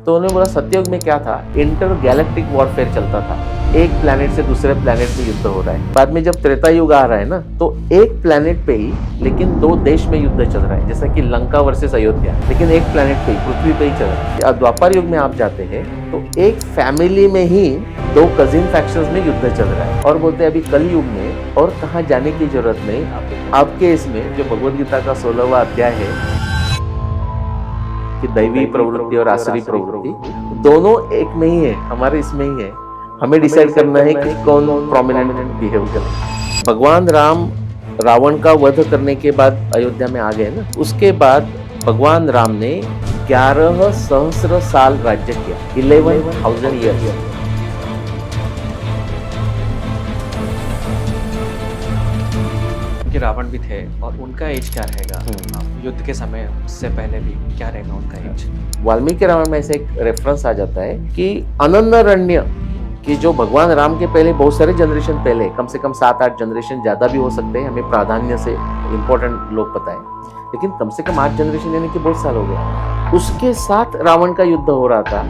तो उन्होंने बोला सत्ययुग में क्या था, इंटर गैलेक्टिक वॉरफेयर चलता था, एक प्लैनेट से दूसरे प्लैनेट में युद्ध हो रहा है। बाद में जब त्रेता युग आ रहा है ना, तो एक प्लैनेट पे ही लेकिन दो देश में युद्ध चल रहा है, जैसा कि लंका वर्सेस अयोध्या, लेकिन एक प्लैनेट पे ही, पृथ्वी पे ही चल रहा है। द्वापर युग में आप जाते हैं तो एक फैमिली में ही दो कजिन फैक्शंस में युद्ध चल रहा है, और बोलते हैं अभी कल युग में और कहाँ जाने की जरूरत नहीं, आपके इसमें जो भगवद गीता का 16वां अध्याय है कि दैवी प्रवृत्ति और आसुरी प्रवृत्ति दोनों एक में ही है, हमारे इसमें ही है। हमें डिसाइड करना है कि कौन प्रोमिनेंट बिहेव करे। भगवान राम रावण का वध करने के बाद अयोध्या में आ गए ना, उसके बाद भगवान राम ने 11 सहस्र साल राज्य किया, 11,000 ईयर्स। रावण भी थे और उनका एज क्या रहेगा युद्ध के समय, उससे पहले भी क्या रहेगा उनका एज? वाल्मीकि रामायण में ऐसे एक रेफरेंस आ जाता है कि अनन्यरण्य कि जो भगवान राम के पहले बहुत सारे जनरेशन पहले, कम से कम 7-8 जनरेशन, ज्यादा भी हो सकते हैं, हमें प्राधान्य से इम्पोर्टेंट लोग पता है, लेकिन कम से कम 8 जनरेशन यानी कि बहुत साल हो गए, उसके साथ रावण का युद्ध हो रहा था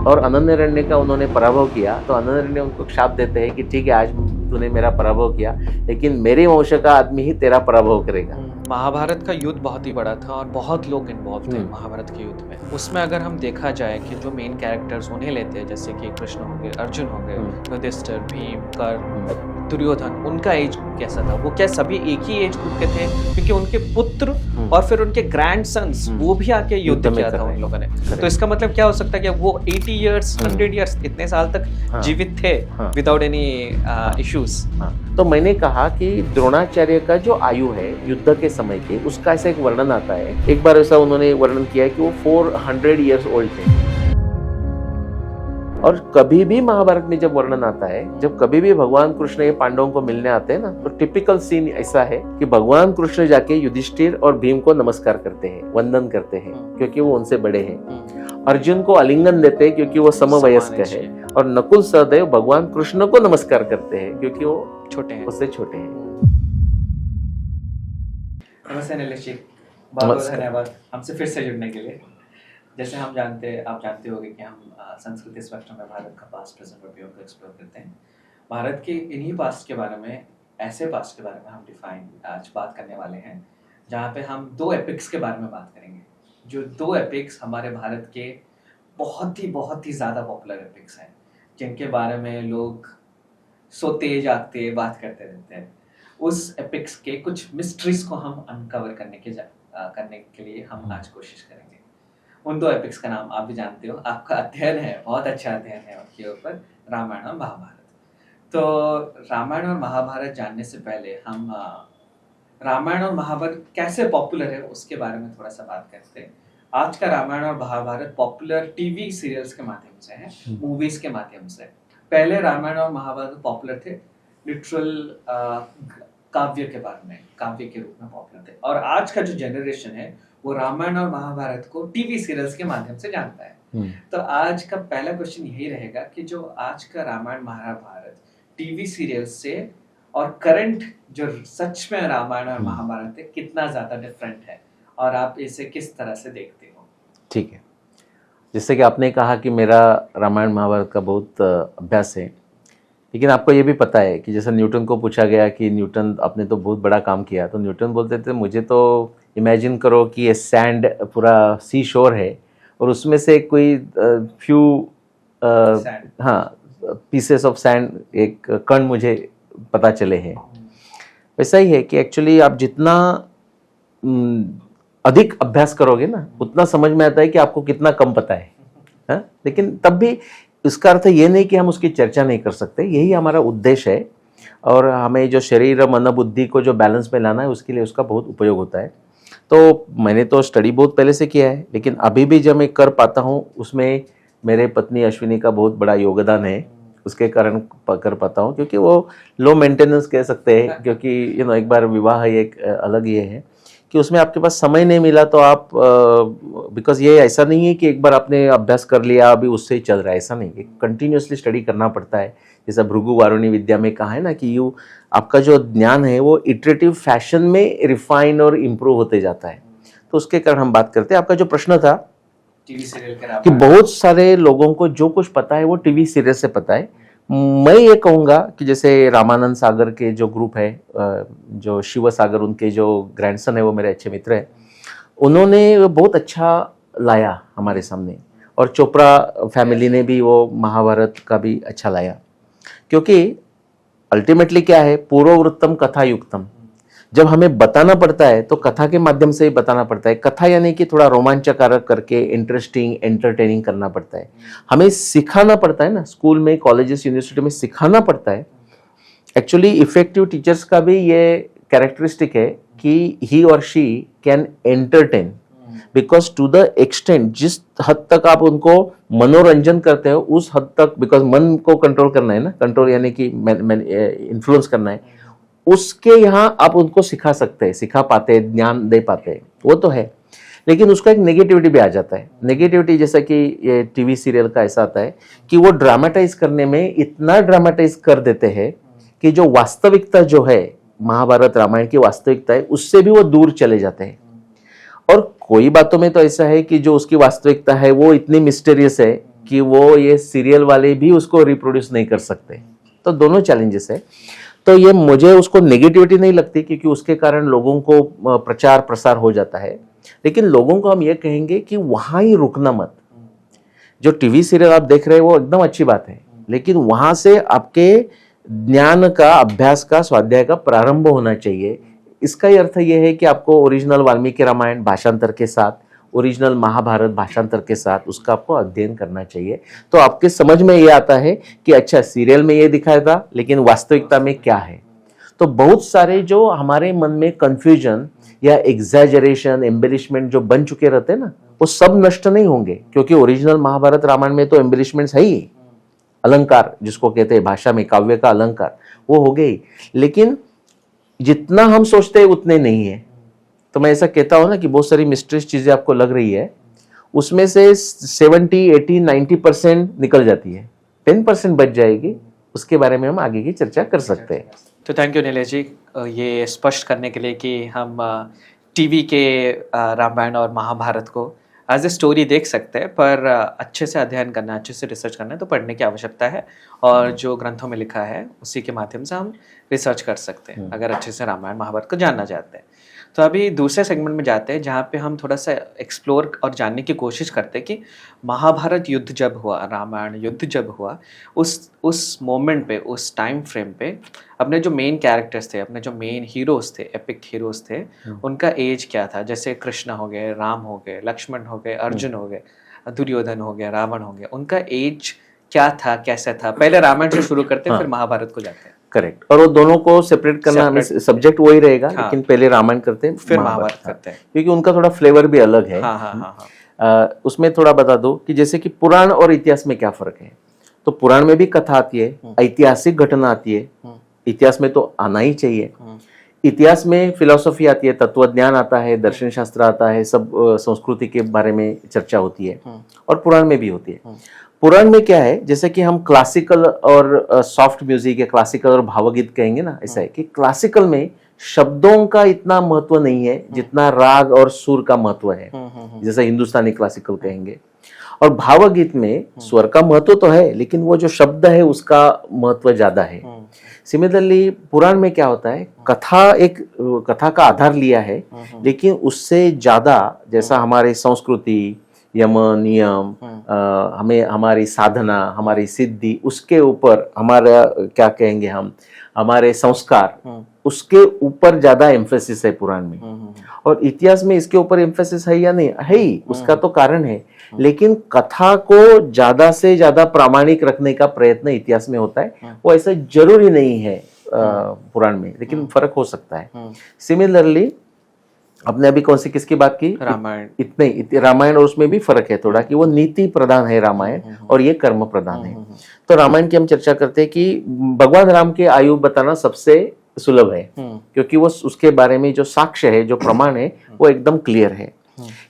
और अनन्यरण्य का उन्होंने पराभव किया। तो अनन्यरण्य उनको शाप देते हैं कि ठीक है, आज तूने मेरा पराभव किया, लेकिन मेरे वंश का आदमी ही तेरा पराभव करेगा। महाभारत का युद्ध बहुत ही बड़ा था और बहुत लोग इन्वॉल्व थे महाभारत के युद्ध में। उसमें अगर हम देखा जाए कि जो मेन कैरेक्टर्स उन्हें लेते हैं, जैसे कि कृष्ण हो गए, अर्जुन हो गए, युधिष्ठिर, भीम, कर्ण, दुर्योधन, उनका एज कैसा था? वो क्या सभी एक ही एज ग्रुप के थे? क्योंकि उनके पुत्र और फिर उनके ग्रैंडसन्स वो भी आके युद्ध किया था उन लोगों ने। तो इसका मतलब क्या हो सकता है कि वो 80 इयर्स 100 इयर्स इतने साल तक जीवित थे विदाउट एनी इश्यूज। तो मैंने कहा कि द्रोणाचार्य का जो आयु है युद्ध के समय के, उसका ऐसा एक वर्णन आता है। एक बार ऐसा उन्होंने वर्णन किया है कि वो 400 इयर्स ओल्ड थे। और कभी भी महाभारत में जब वर्णन आता है, जब कभी भी भगवान कृष्ण ये पांडवों को मिलने आते हैं ना, तो टिपिकल सीन ऐसा है कि भगवान कृष्ण जाके युधिष्ठिर और भीम को नमस्कार करते हैं, वंदन करते हैं, क्योंकि वो उनसे बड़े हैं। अर्जुन को आलिंगन देते हैं क्योंकि वो समवयस्क है, और नकुल सहदेव भगवान कृष्ण को नमस्कार करते हैं क्योंकि वो छोटे हैं, उससे छोटे हैं। नमस्ते नीलेश जी, बहुत धन्यवाद हमसे फिर से जुड़ने के लिए। जैसे आप जानते होंगे कि हम संस्कृति स्पेक्ट्रम में भारत का पास्ट, प्रेजेंट और फ्यूचर को एक्सप्लोर करते हैं। भारत के इन्हीं पास्ट के बारे में, ऐसे पास्ट के बारे में हम आज बात करने वाले हैं, जहाँ पे हम 2 एपिक्स के बारे में बात करेंगे। जो 2 एपिक्स हमारे भारत के बहुत ही ज़्यादा पॉपुलर एपिक्स हैं, जिनके बारे में लोग सोते जागते बात करते रहते हैं। उस एपिक्स के कुछ मिस्ट्रीज को हम अनकवर करने के लिए हम आज कोशिश करेंगे। उन 2 एपिक्स का नाम आप भी जानते हो, आपका अध्ययन है, बहुत अच्छा अध्ययन है उनके ऊपर, रामायण और महाभारत। तो रामायण और महाभारत जानने से पहले हम रामायण और महाभारत कैसे पॉपुलर है उसके बारे में थोड़ा सा बात करते हैं। आज का रामायण और महाभारत पॉपुलर टीवी सीरियल्स के माध्यम से है, मूवीज के माध्यम से। पहले रामायण और महाभारत पॉपुलर थे लिटरल काव्य के बारे में, काव्य के रूप में पॉपुलर थे। और आज का जो जनरेशन है वो रामायण और महाभारत को टीवी सीरियल्स के माध्यम से जानता है। तो आज का पहला क्वेश्चन यही रहेगा कि जो आज का रामायण महाभारत टीवी सीरियल्स से और करंट जो सच में रामायण और महाभारत है, कितना ज्यादा डिफरेंट है और आप इसे किस तरह से देखते हो? ठीक है, जैसे कि आपने कहा कि मेरा रामायण महाभारत का बहुत अभ्यास है, लेकिन आपको ये भी पता है कि जैसे न्यूटन को पूछा गया कि न्यूटन आपने तो बहुत बड़ा काम किया, तो न्यूटन बोलते थे मुझे तो इमेजिन करो कि ये सैंड पूरा सी शोर है और उसमें से कोई फ्यू पीसेस ऑफ सैंड, एक कण मुझे पता चले हैं। वैसा ही है कि एक्चुअली आप जितना अधिक अभ्यास करोगे ना, उतना समझ में आता है कि आपको कितना कम पता है, हा? लेकिन तब भी इसका अर्थ ये नहीं कि हम उसकी चर्चा नहीं कर सकते। यही हमारा उद्देश्य है, और हमें जो शरीर मन बुद्धि को जो बैलेंस में लाना है उसके लिए उसका बहुत उपयोग होता है। तो मैंने तो स्टडी बहुत पहले से किया है, लेकिन अभी भी जब मैं कर पाता हूँ उसमें मेरे पत्नी अश्विनी का बहुत बड़ा योगदान है, उसके कारण कर पाता हूँ, क्योंकि वो लो मेंटेनेंस कह सकते हैं, क्योंकि एक बार विवाह एक अलग ये है कि उसमें आपके पास समय नहीं मिला तो आप बिकॉज ये ऐसा नहीं है कि एक बार आपने अभ्यास कर लिया अभी उससे ही चल रहा है, ऐसा नहीं है, कंटिन्यूसली स्टडी करना पड़ता है। जैसा भृगु वारुणी विद्या में कहा है ना कि आपका जो ज्ञान है वो इटरेटिव फैशन में रिफाइन और इम्प्रूव होते जाता है। तो उसके कारण हम बात करते हैं। आपका जो प्रश्न था टीवी सीरियल के कि रामायण बहुत सारे लोगों को जो कुछ पता है वो टीवी सीरियल से पता है। मैं ये कहूँगा कि जैसे रामानंद सागर के जो ग्रुप है, जो शिव सागर उनके जो ग्रैंडसन है, वो मेरे अच्छे मित्र हैं, उन्होंने बहुत अच्छा लाया हमारे सामने, और चोपड़ा फैमिली ने भी वो महाभारत का भी अच्छा लाया। क्योंकि अल्टीमेटली क्या है, पूर्ववृत्तम कथा युक्तम, जब हमें बताना पड़ता है तो कथा के माध्यम से ही बताना पड़ता है। कथा यानी कि थोड़ा रोमांचकारक करके इंटरेस्टिंग एंटरटेनिंग करना पड़ता है, हमें सिखाना पड़ता है ना, स्कूल में कॉलेजेस यूनिवर्सिटी में सिखाना पड़ता है। एक्चुअली इफेक्टिव टीचर्स का भी ये कैरेक्टरिस्टिक है कि ही और she can entertain, because to the extent जिस हद तक आप उनको मनोरंजन करते हो उस हद तक, बिकॉज मन को कंट्रोल करना है ना, कंट्रोल यानी कि इन्फ्लुएंस करना है, उसके यहाँ आप उनको सिखा सकते हैं, सिखा पाते हैं, ज्ञान दे पाते हैं, वो तो है। लेकिन उसका एक नेगेटिविटी भी आ जाता है। नेगेटिविटी जैसा कि ये टीवी सीरियल का ऐसा आता है कि वो ड्रामेटाइज करने में इतना ड्रामेटाइज कर देते हैं कि जो वास्तविकता जो है, महाभारत रामायण की वास्तविकता है, उससे भी वो दूर चले जाते हैं। और कोई बातों में तो ऐसा है कि जो उसकी वास्तविकता है वो इतनी मिस्टीरियस है कि वो ये सीरियल वाले भी उसको रिप्रोड्यूस नहीं कर सकते। तो दोनों चैलेंजेस है। तो ये मुझे उसको नेगेटिविटी नहीं लगती, क्योंकि उसके कारण लोगों को प्रचार प्रसार हो जाता है। लेकिन लोगों को हम ये कहेंगे कि वहाँ ही रुकना मत। जो टीवी सीरियल आप देख रहे हैं वो एकदम अच्छी बात है, लेकिन वहाँ से आपके ज्ञान का, अभ्यास का, स्वाध्याय का प्रारंभ होना चाहिए। इसका ही अर्थ ये है कि आपको ओरिजिनल वाल्मीकि रामायण भाषांतर के साथ, ओरिजिनल महाभारत भाषांतर के साथ उसका आपको अध्ययन करना चाहिए। तो आपके समझ में ये आता है कि अच्छा, सीरियल में ये दिखाया था लेकिन वास्तविकता में क्या है। तो बहुत सारे जो हमारे मन में कंफ्यूजन या एग्जैजरेशन, एम्बेलिशमेंट जो बन चुके रहते हैं ना, वो सब नष्ट नहीं होंगे, क्योंकि ओरिजिनल महाभारत रामायण में तो एम्बेलिशमेंट्स है ही, अलंकार जिसको कहते हैं भाषा में, काव्य का अलंकार, वो हो गई। लेकिन जितना हम सोचते हैं उतने नहीं है। तो मैं ऐसा कहता हूं ना कि बहुत सारी मिस्ट्रीज चीजें आपको लग रही है, उसमें से 70, 80, 90% निकल जाती है, 10% बच जाएगी। उसके बारे में हम आगे की चर्चा कर सकते हैं। तो थैंक यू नीलेश जी, ये स्पष्ट करने के लिए कि हम टीवी के रामायण और महाभारत को एज ए स्टोरी देख सकते हैं, पर अच्छे से अध्ययन करना, अच्छे से रिसर्च करना है तो पढ़ने की आवश्यकता है, और जो ग्रंथों में लिखा है उसी के माध्यम से हम रिसर्च कर सकते हैं अगर अच्छे से रामायण महाभारत को जानना चाहते हैं। तो अभी दूसरे सेगमेंट में जाते हैं, जहाँ पे हम थोड़ा सा एक्सप्लोर और जानने की कोशिश करते हैं कि महाभारत युद्ध जब हुआ, रामायण युद्ध जब हुआ, उस मोमेंट पे, उस टाइम फ्रेम पे अपने जो मेन कैरेक्टर्स थे, अपने जो मेन हीरोज थे, एपिक हीरोज थे, उनका एज क्या था। जैसे कृष्ण हो गए, राम हो गए, लक्ष्मण हो गए, अर्जुन हो गए, दुर्योधन हो गया, रावण हो गया, उनका एज क्या था, कैसा था। पहले रामायण से शुरू करते हैं, फिर महाभारत को जाते हैं। करेक्ट। और वो दोनों को सेपरेट करना, सब्जेक्ट वही रहेगा, हाँ, लेकिन पहले रामायण करते हैं, फिर महाभारत करते हैं, क्योंकि उनका थोड़ा फ्लेवर भी अलग है। हाँ, हाँ, हाँ, हाँ। उसमें थोड़ा बता दो कि जैसे कि पुराण और इतिहास में क्या फर्क है। तो पुराण में भी कथा आती है, ऐतिहासिक घटना आती है, इतिहास में तो आना ही चाहिए। इतिहास में फिलॉसफी आती है, तत्व ज्ञान आता है, दर्शन शास्त्र आता है, सब संस्कृति के बारे में चर्चा होती है, और पुराण में भी होती है। पुराण में क्या है, जैसे कि हम क्लासिकल और सॉफ्ट म्यूजिक या क्लासिकल और भावगीत कहेंगे ना, ऐसा है कि क्लासिकल में शब्दों का इतना महत्व नहीं है जितना राग और सुर का महत्व है, जैसे हिंदुस्तानी क्लासिकल कहेंगे। और भावगीत में स्वर का महत्व तो है, लेकिन वो जो शब्द है उसका महत्व ज्यादा है। सिमिलरली पुराण में क्या होता है, कथा का आधार लिया है, लेकिन उससे ज्यादा, जैसा हमारे संस्कृति, यम नियम, हमें हमारी साधना, हमारी सिद्धि, उसके ऊपर हमारा क्या कहेंगे हम, हमारे संस्कार, उसके ऊपर ज्यादा एम्फेसिस है पुराण में। और इतिहास में इसके ऊपर एम्फेसिस है या नहीं है ही, उसका तो कारण है, लेकिन कथा को ज्यादा से ज्यादा प्रामाणिक रखने का प्रयत्न इतिहास में होता है। वो ऐसा जरूरी नहीं है पुराण में, लेकिन फर्क हो सकता है। सिमिलरली आपने अभी कौन सी किसकी बात की, रामायण। इतने रामायण, और उसमें भी फर्क है थोड़ा, कि वो नीति प्रधान है रामायण, और ये कर्म प्रधान है। तो रामायण की हम चर्चा करते हैं कि भगवान राम के आयु बताना सबसे सुलभ है, क्योंकि वो उसके बारे में जो साक्ष्य है, जो प्रमाण है, वो एकदम क्लियर है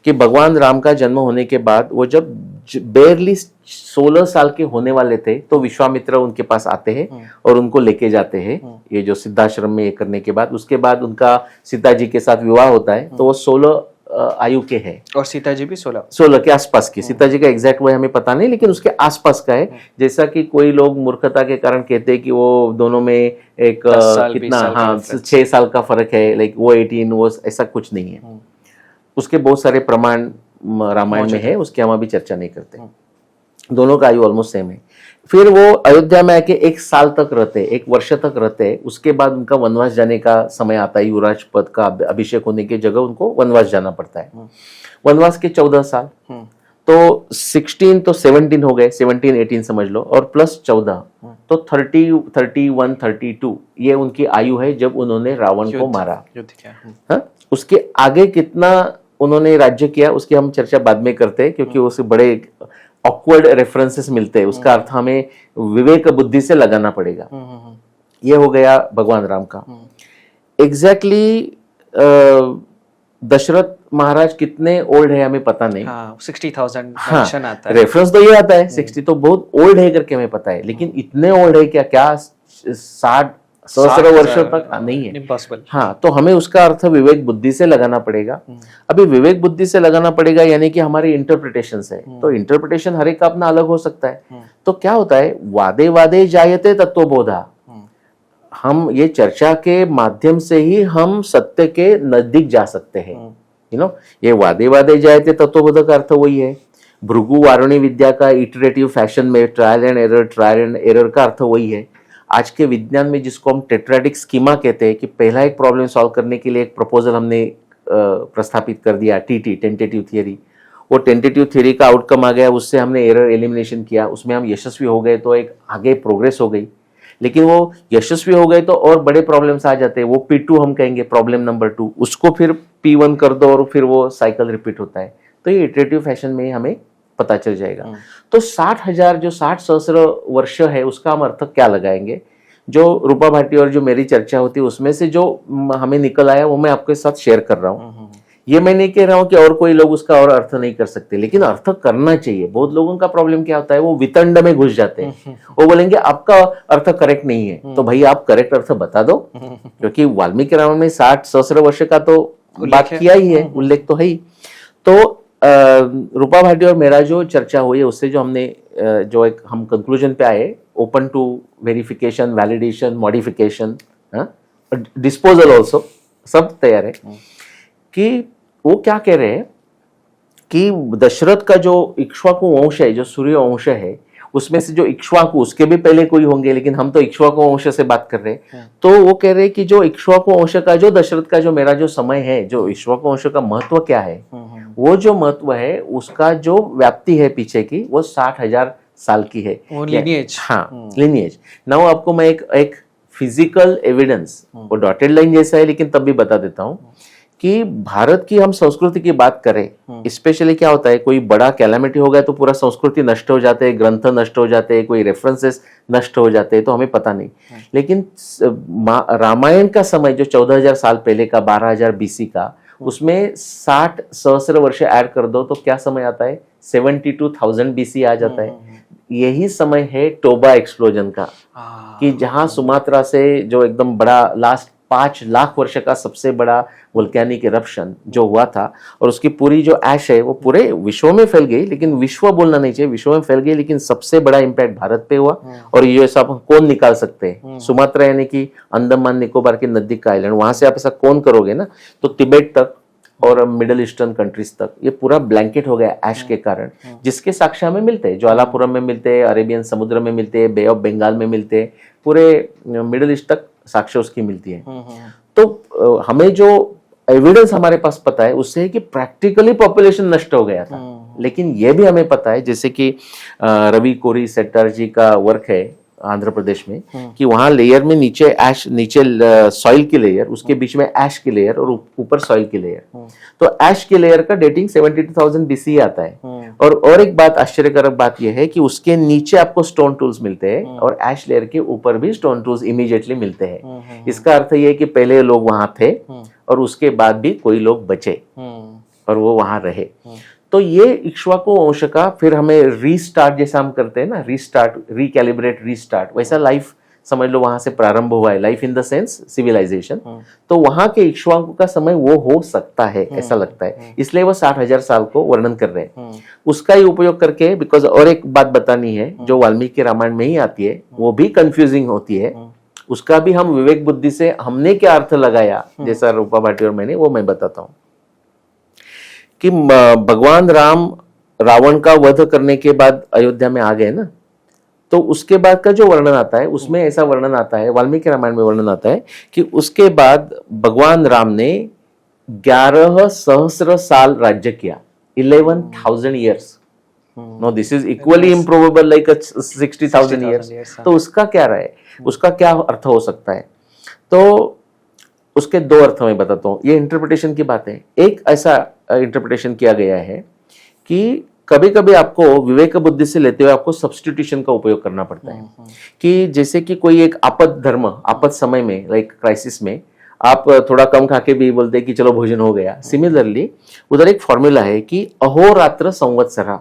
कि भगवान राम का जन्म होने के बाद वो जब बेरली 16 साल के होने वाले थे, तो विश्वामित्र उनके पास आते हैं और उनको लेके जाते हैं, ये जो सिद्धाश्रम में ये करने के बाद। उसके बाद उनका सीता जी के साथ विवाह होता है, तो वो 16 आयु के हैं। और सीता जी भी 16। 16 के आसपास की। सीता जी का एग्जैक्ट वही हमें पता नहीं, लेकिन उसके आसपास का है। जैसा कि कोई लोग मूर्खता के कारण कहते हैं कि वो दोनों में एक 10 साल, 20 कितना, साल का हाँ, difference। 6 साल का फर्क है, लाइक वो 18, वो ऐसा कुछ नहीं है। उसके बहुत सारे प्रमाण रामायण में है, उसकी हम अभी चर्चा नहीं करते। दोनों का आयु ऑलमोस्ट सेम है। फिर वो अयोध्या में आके 1 साल तक रहते, 1 वर्ष तक रहते। उसके बाद उनका वनवास जाने का समय आता है। युवराज पद का अभिषेक होने की जगह उनको वनवास जाना पड़ता है। वनवास के 14 साल, तो 16 तो 17 हो गए, 17 18 समझ लो, और प्लस 14 तो 30 31 32 ये उनकी आयु है जब उन्होंने रावण को मारा। युद्ध किया। हाँ, उसके आगे कितना उन्होंने राज्य किया उसकी हम चर्चा बाद में करते हैं, क्योंकि उसे बड़े ऑकवर्ड रेफरेंसेस मिलते हैं। उसका अर्थ हमें विवेक बुद्धि से लगाना पड़ेगा। ये हो गया भगवान राम का। एग्जैक्टली दशरथ महाराज कितने ओल्ड है हमें पता नहीं। 60,000 हाँ, मेंशन आता है। रेफरेंस तो ये आता है 60 तो बहुत ओल्ड है करके हमें पता है, लेकिन इतने ओल्ड है क्या 60 सहस्र वर्षों तक नहीं है। इम्पॉसिबल। हाँ, तो हमें उसका अर्थ विवेक बुद्धि से लगाना पड़ेगा। अभी विवेक बुद्धि से लगाना पड़ेगा यानी कि हमारी इंटरप्रिटेशन है। तो इंटरप्रिटेशन हर एक का अपना अलग हो सकता है। तो क्या होता है, वादे वादे जायते तत्वबोधा। हम ये चर्चा के माध्यम से ही हम सत्य के नजदीक जा सकते हैं। ये वादे वादे जायते तत्वबोध का अर्थ वही है। भृगु वारुणी विद्या का इटरेटिव फैशन में ट्रायल एंड एरर का अर्थ वही है। आज के विज्ञान में जिसको हम टेट्राडिक स्कीमा कहते हैं, कि पहला एक प्रॉब्लम सॉल्व करने के लिए एक प्रपोजल हमने प्रस्थापित कर दिया, टीटी टेंटेटिव थियरी। वो टेंटेटिव थियरी का आउटकम आ गया, उससे हमने एरर एलिमिनेशन किया, उसमें हम यशस्वी हो गए तो एक आगे प्रोग्रेस हो गई। लेकिन वो यशस्वी हो गए तो और बड़े प्रॉब्लम्स आ जाते हैं, वो P2 हम कहेंगे, प्रॉब्लम नंबर 2, उसको फिर P1 कर दो और फिर वो साइकिल रिपीट होता है। तो ये इटरेटिव फैशन में हमें पता चल जाएगा। तो 60,000 जो 60 सहस्र वर्ष है उसका हम अर्थ क्या लगाएंगे। जो रूपा भाटी और जो मेरी चर्चा होती है उसमें से जो हमें निकल आया वो मैं आपके साथ शेयर कर रहा हूँ। ये मैं नहीं कह रहा हूँ कि और कोई लोग उसका और अर्थ नहीं कर सकते, लेकिन अर्थ करना चाहिए। बहुत लोगों का प्रॉब्लम क्या होता है, वो वितंड में घुस जाते हैं। वो बोलेंगे आपका अर्थ करेक्ट नहीं है, तो भाई आप करेक्ट अर्थ बता दो, क्योंकि वाल्मीकि रामायण में 60 सहस्र वर्ष का तो बात किया ही है, उल्लेख तो है ही। तो रूपा भाटी और मेरा जो चर्चा हुई है उससे जो हमने जो एक हम कंक्लूजन पे आए, open to verification, validation, modification, disposal also, सब तैयार है। कि वो क्या कह रहे हैं कि दशरथ का जो इक्ष्वाकु वंश है, जो सूर्य वंश है, उसमें से जो इक्ष्वाकु, उसके भी पहले कोई होंगे, लेकिन हम तो इक्ष्वाकु वंश से बात कर रहे हैं। तो वो कह रहे हैं कि जो इक्ष्वाकु वंश का, जो दशरथ का जो मेरा जो समय है, जो इक्ष्वाकु वंश का महत्व क्या है, वो जो महत्व है उसका जो व्याप्ति है पीछे की, वो 60,000 साल की है। लिनिएज। हाँ, लिनिएज। नाउ आपको मैं एक फिजिकल एविडेंस, वो डॉटेड लाइन जैसा है लेकिन तब भी बता देता हूँ कि भारत की हम संस्कृति की बात करें, स्पेशली क्या होता है, कोई बड़ा कैलामिटी हो गया तो पूरा संस्कृति नष्ट हो जाते हैं, ग्रंथ नष्ट हो जाते हैं, कोई रेफरेंसेस नष्ट हो जाते हैं, तो हमें पता नहीं। लेकिन रामायण का समय जो 14,000 साल पहले का, 12,000 BC का, उसमें 60 सहस्र वर्ष ऐड कर दो तो क्या समय आता है, 72,000 BC आ जाता है। यही समय है टोबा एक्सप्लोजन का, कि जहां सुमात्रा से जो एकदम बड़ा लास्ट 5 लाख वर्ष का सबसे बड़ा वोल्केनिक इरप्शन जो हुआ था, और उसकी पूरी जो ऐश है वो पूरे विश्व में फैल गई, लेकिन विश्व बोलना नहीं चाहिए, विश्व में फैल गई, लेकिन सबसे बड़ा इम्पैक्ट भारत पे हुआ। और ये सब कौन निकाल सकते हैं, सुमात्रा यानी कि अंडमान निकोबार के नजदीक का आइलैंड, वहां से आप ऐसा कौन करोगे ना, तो तिब्बत तक और मिडल ईस्टर्न कंट्रीज तक ये पूरा ब्लैंकेट हो गया ऐश के कारण, जिसके साक्ष्य हमें मिलते हैं, ज्वालापुरम में मिलते हैं, अरेबियन समुद्र में मिलते हैं, बे ऑफ बंगाल में मिलते हैं, पूरे मिडल ईस्ट तक साक्ष्य उसकी मिलती है। तो हमें जो एविडेंस हमारे पास पता है उससे है कि प्रैक्टिकली पॉपुलेशन नष्ट हो गया था। लेकिन यह भी हमें पता है, जैसे कि रवि कोरी सेट्टार जी का वर्क है आंध्र प्रदेश में, कि वहां लेयर में नीचे ऐश, नीचे सॉइल की लेयर, उसके बीच में ऐश की लेयर और ऊपर सॉइल की लेयर। तो ऐश की लेयर का डेटिंग 72,000 BC आता है। और एक बात, आश्चर्यकारक बात यह है कि उसके नीचे आपको स्टोन टूल्स मिलते हैं और ऐश लेयर के ऊपर भी स्टोन टूल्स इमीडिएटली मिलते हैं। इसका अर्थ यह है कि पहले लोग वहां थे और उसके बाद भी कोई लोग बचे और वो वहां रहे। तो ये इक्ष्वाकु वंश का फिर हमें रीस्टार्ट, जैसा हम करते हैं ना, रीस्टार्ट, रिकैलिब्रेट, रीस्टार्ट, वैसा लाइफ समझ लो वहां से प्रारंभ हुआ है, life in the sense civilization, तो वहां के इक्ष्वाकु का समय वो हो सकता है, ऐसा लगता है, इसलिए वो 60,000 साल को वर्णन कर रहे हैं। उसका ही उपयोग करके, बिकॉज और एक बात बतानी है जो वाल्मीकि रामायण में ही आती है, वो भी कंफ्यूजिंग होती है, उसका भी हम विवेक बुद्धि से हमने क्या अर्थ लगाया, जैसा रूपा भाटी और मैंने, वो मैं बताता हूं कि भगवान राम रावण का वध करने के बाद अयोध्या में आ गए ना, तो उसके बाद का जो वर्णन आता है उसमें ऐसा वर्णन आता है, वाल्मीकि रामायण में वर्णन आता है कि उसके बाद भगवान राम ने 11,000 साल राज्य किया, 11,000 years. No this is equally improbable like 60,000 years. तो उसका क्या रहा है, उसका क्या अर्थ हो सकता है? तो उसके दो अर्थ में बताता हूं, ये इंटरप्रिटेशन की बात है। एक ऐसा इंटरप्रिटेशन किया गया है कि कभी कभी आपको विवेक बुद्धि से लेते हुए आपको सब्स्टिट्यूशन का उपयोग करना पड़ता है, कि जैसे कि कोई एक आपद धर्म, आपद समय में, लाइक क्राइसिस में आप थोड़ा कम खा के भी बोलते हैं कि चलो भोजन हो गया। सिमिलरली उधर एक फॉर्मूला है कि अहोरात्र संवत्सरा,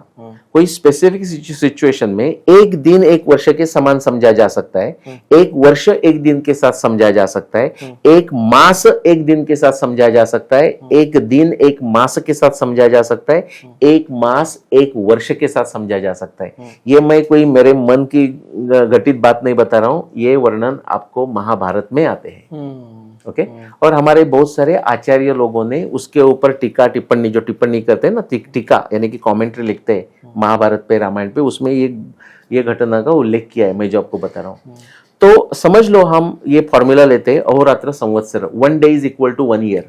कोई स्पेसिफिक सिचुएशन में एक दिन एक वर्ष के समान समझा जा सकता है, एक वर्ष एक दिन के साथ समझा जा सकता है, एक मास एक दिन के साथ समझा जा सकता है, एक दिन एक मास के साथ समझा जा सकता है, एक मास एक वर्ष के साथ समझा जा सकता है। ये मैं कोई मेरे मन की घटित बात नहीं बता रहा हूं, ये वर्णन आपको महाभारत में आते हैं। ओके और हमारे बहुत सारे आचार्य लोगों ने उसके ऊपर टीका टिप्पणी, जो टिप्पणी करते हैं ना, टीका यानी कि कमेंट्री लिखते हैं महाभारत पे, रामायण पे, उसमें ये घटना का उल्लेख किया है, मैं जो आपको बता रहा हूँ। तो समझ लो हम ये फॉर्मूला लेते हैं, अहोरात्र संवत्सर, 1 day is equal to 1 year,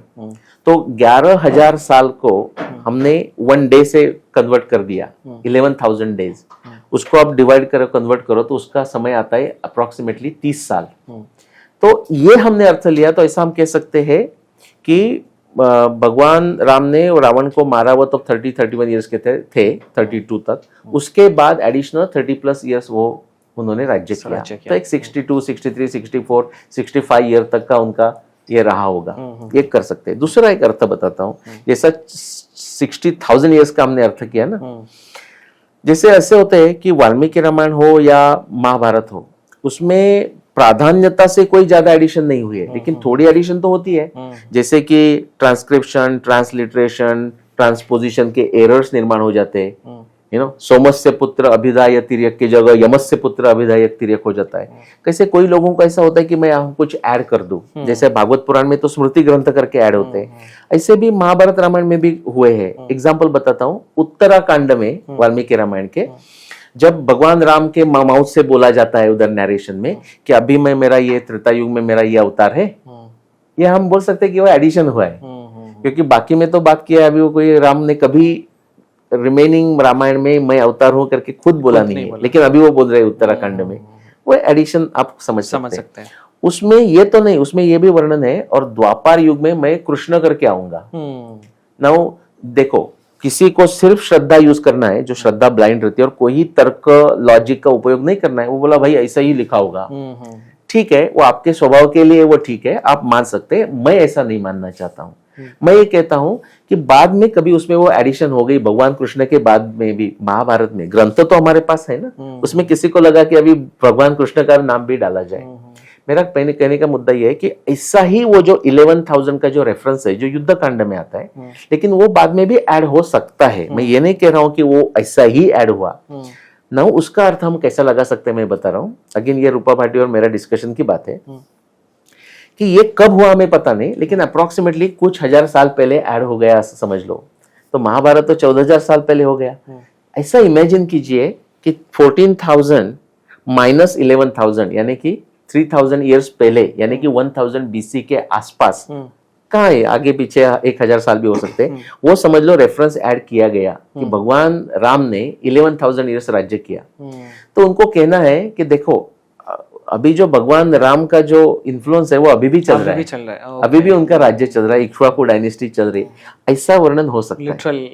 तो 11,000 साल को हमने 1 day से कन्वर्ट कर दिया, 11,000 days, उसको आप डिवाइड करो, कन्वर्ट करो, तो उसका समय आता है अप्रोक्सीमेटली 30 साल। तो ये हमने अर्थ लिया, तो ऐसा हम कह सकते हैं कि भगवान राम ने रावण को मारा, वो तो 30-31 ईयर्स के थे 32 तक, उसके बाद एडिशनल 30+ ईयर्स वो उन्होंने राज्य किया, तो एक 62, 63, 64, 65 ईयर तक का उनका ये रहा होगा, ये कर सकते हैं। दूसरा एक अर्थ बताता हूँ, जैसा 60,000 ईयर्स का हमने अर्थ किया ना, जैसे ऐसे होते हैं कि वाल्मीकि रामायण हो या महाभारत हो, उसमें प्राधान्यता से कोई ज्यादा एडिशन नहीं हुई है, लेकिन थोड़ी एडिशन तो होती है, जैसे कि ट्रांसक्रिप्शन, ट्रांसलिटरेशन, ट्रांसपोजिशन के एरर्स निर्माण हो जाते हैं, सोमस्य पुत्र अभिधाय तिर्यक की जगह यमस्य पुत्र अभिधाय तिर्यक हो जाता है। कैसे कोई लोगों को ऐसा होता है कि मैं यहाँ कुछ ऐड कर दूं, जैसे भागवत पुराण में तो स्मृति ग्रंथ करके ऐड होते हैं, ऐसे भी महाभारत रामायण में भी हुए हैं। एग्जाम्पल बताता हूँ, उत्तराखंड में वाल्मीकि रामायण के, जब भगवान राम के माउथ से बोला जाता है उधर नरेशन में कि अभी मैं मेरा ये त्रेता युग में मेरा ये अवतार है, ये हम बोल सकते हैं कि वो एडिशन हुआ है, क्योंकि बाकी में तो बात किया है, अभी वो कोई राम ने कभी रिमेनिंग रामायण में मैं अवतार हूं करके खुद बोला नहीं है, लेकिन अभी वो बोल रहे हैं उत्तराखंड में, वो एडिशन आप समझ सकते हैं। उसमें ये तो नहीं, उसमें ये भी वर्णन है, और द्वापर युग में मैं कृष्ण करके आऊंगा। नाउ देखो, किसी को सिर्फ श्रद्धा यूज करना है, जो श्रद्धा ब्लाइंड रहती है, और कोई तर्क लॉजिक का उपयोग नहीं करना है, वो बोला भाई ऐसा ही लिखा होगा, ठीक है, वो आपके स्वभाव के लिए वो ठीक है, आप मान सकते हैं, मैं ऐसा नहीं मानना चाहता हूं। मैं ये कहता हूं कि बाद में कभी उसमें वो एडिशन हो गई, भगवान कृष्ण के बाद में भी महाभारत में ग्रंथ तो हमारे पास है ना, उसमें किसी को लगा कि अभी भगवान कृष्ण का नाम भी डाला जाए। मेरा कहने का मुद्दा यह है कि ऐसा ही वो जो 11,000 का जो रेफरेंस है, जो युद्ध कांड में आता है, लेकिन वो बाद में भी ऐड हो सकता है। मैं ये नहीं कह रहा हूं कि वो ऐसा ही ऐड हुआ ना, उसका अर्थ हम कैसा लगा सकते हैं मैं बता रहा हूं। अगेन ये रूपा भाटी और मेरा डिस्कशन की बात है कि ये कब हुआ हमें पता नहीं, लेकिन अप्रोक्सीमेटली कुछ हजार साल पहले ऐड हो गया समझ लो। तो महाभारत तो 14,000 साल पहले हो गया। ऐसा इमेजिन कीजिए कि 14,000 माइनस 11,000 यानी कि 3,000 ईयर्स पहले, यानी कि 1000 BC के आसपास कहाँ है, आगे पीछे 1,000 साल भी हो सकते हैं, वो समझ लो रेफरेंस ऐड किया गया कि भगवान राम ने 11,000 ईयर्स राज्य किया। तो उनको कहना है कि देखो अभी जो भगवान राम का जो इन्फ्लुएंस है वो अभी भी चल रहा है, अभी भी उनका राज्य चल रहा है, इक्ष्वाकु डायनेस्टी चल रही है, ऐसा वर्णन हो सकता है। लिटरल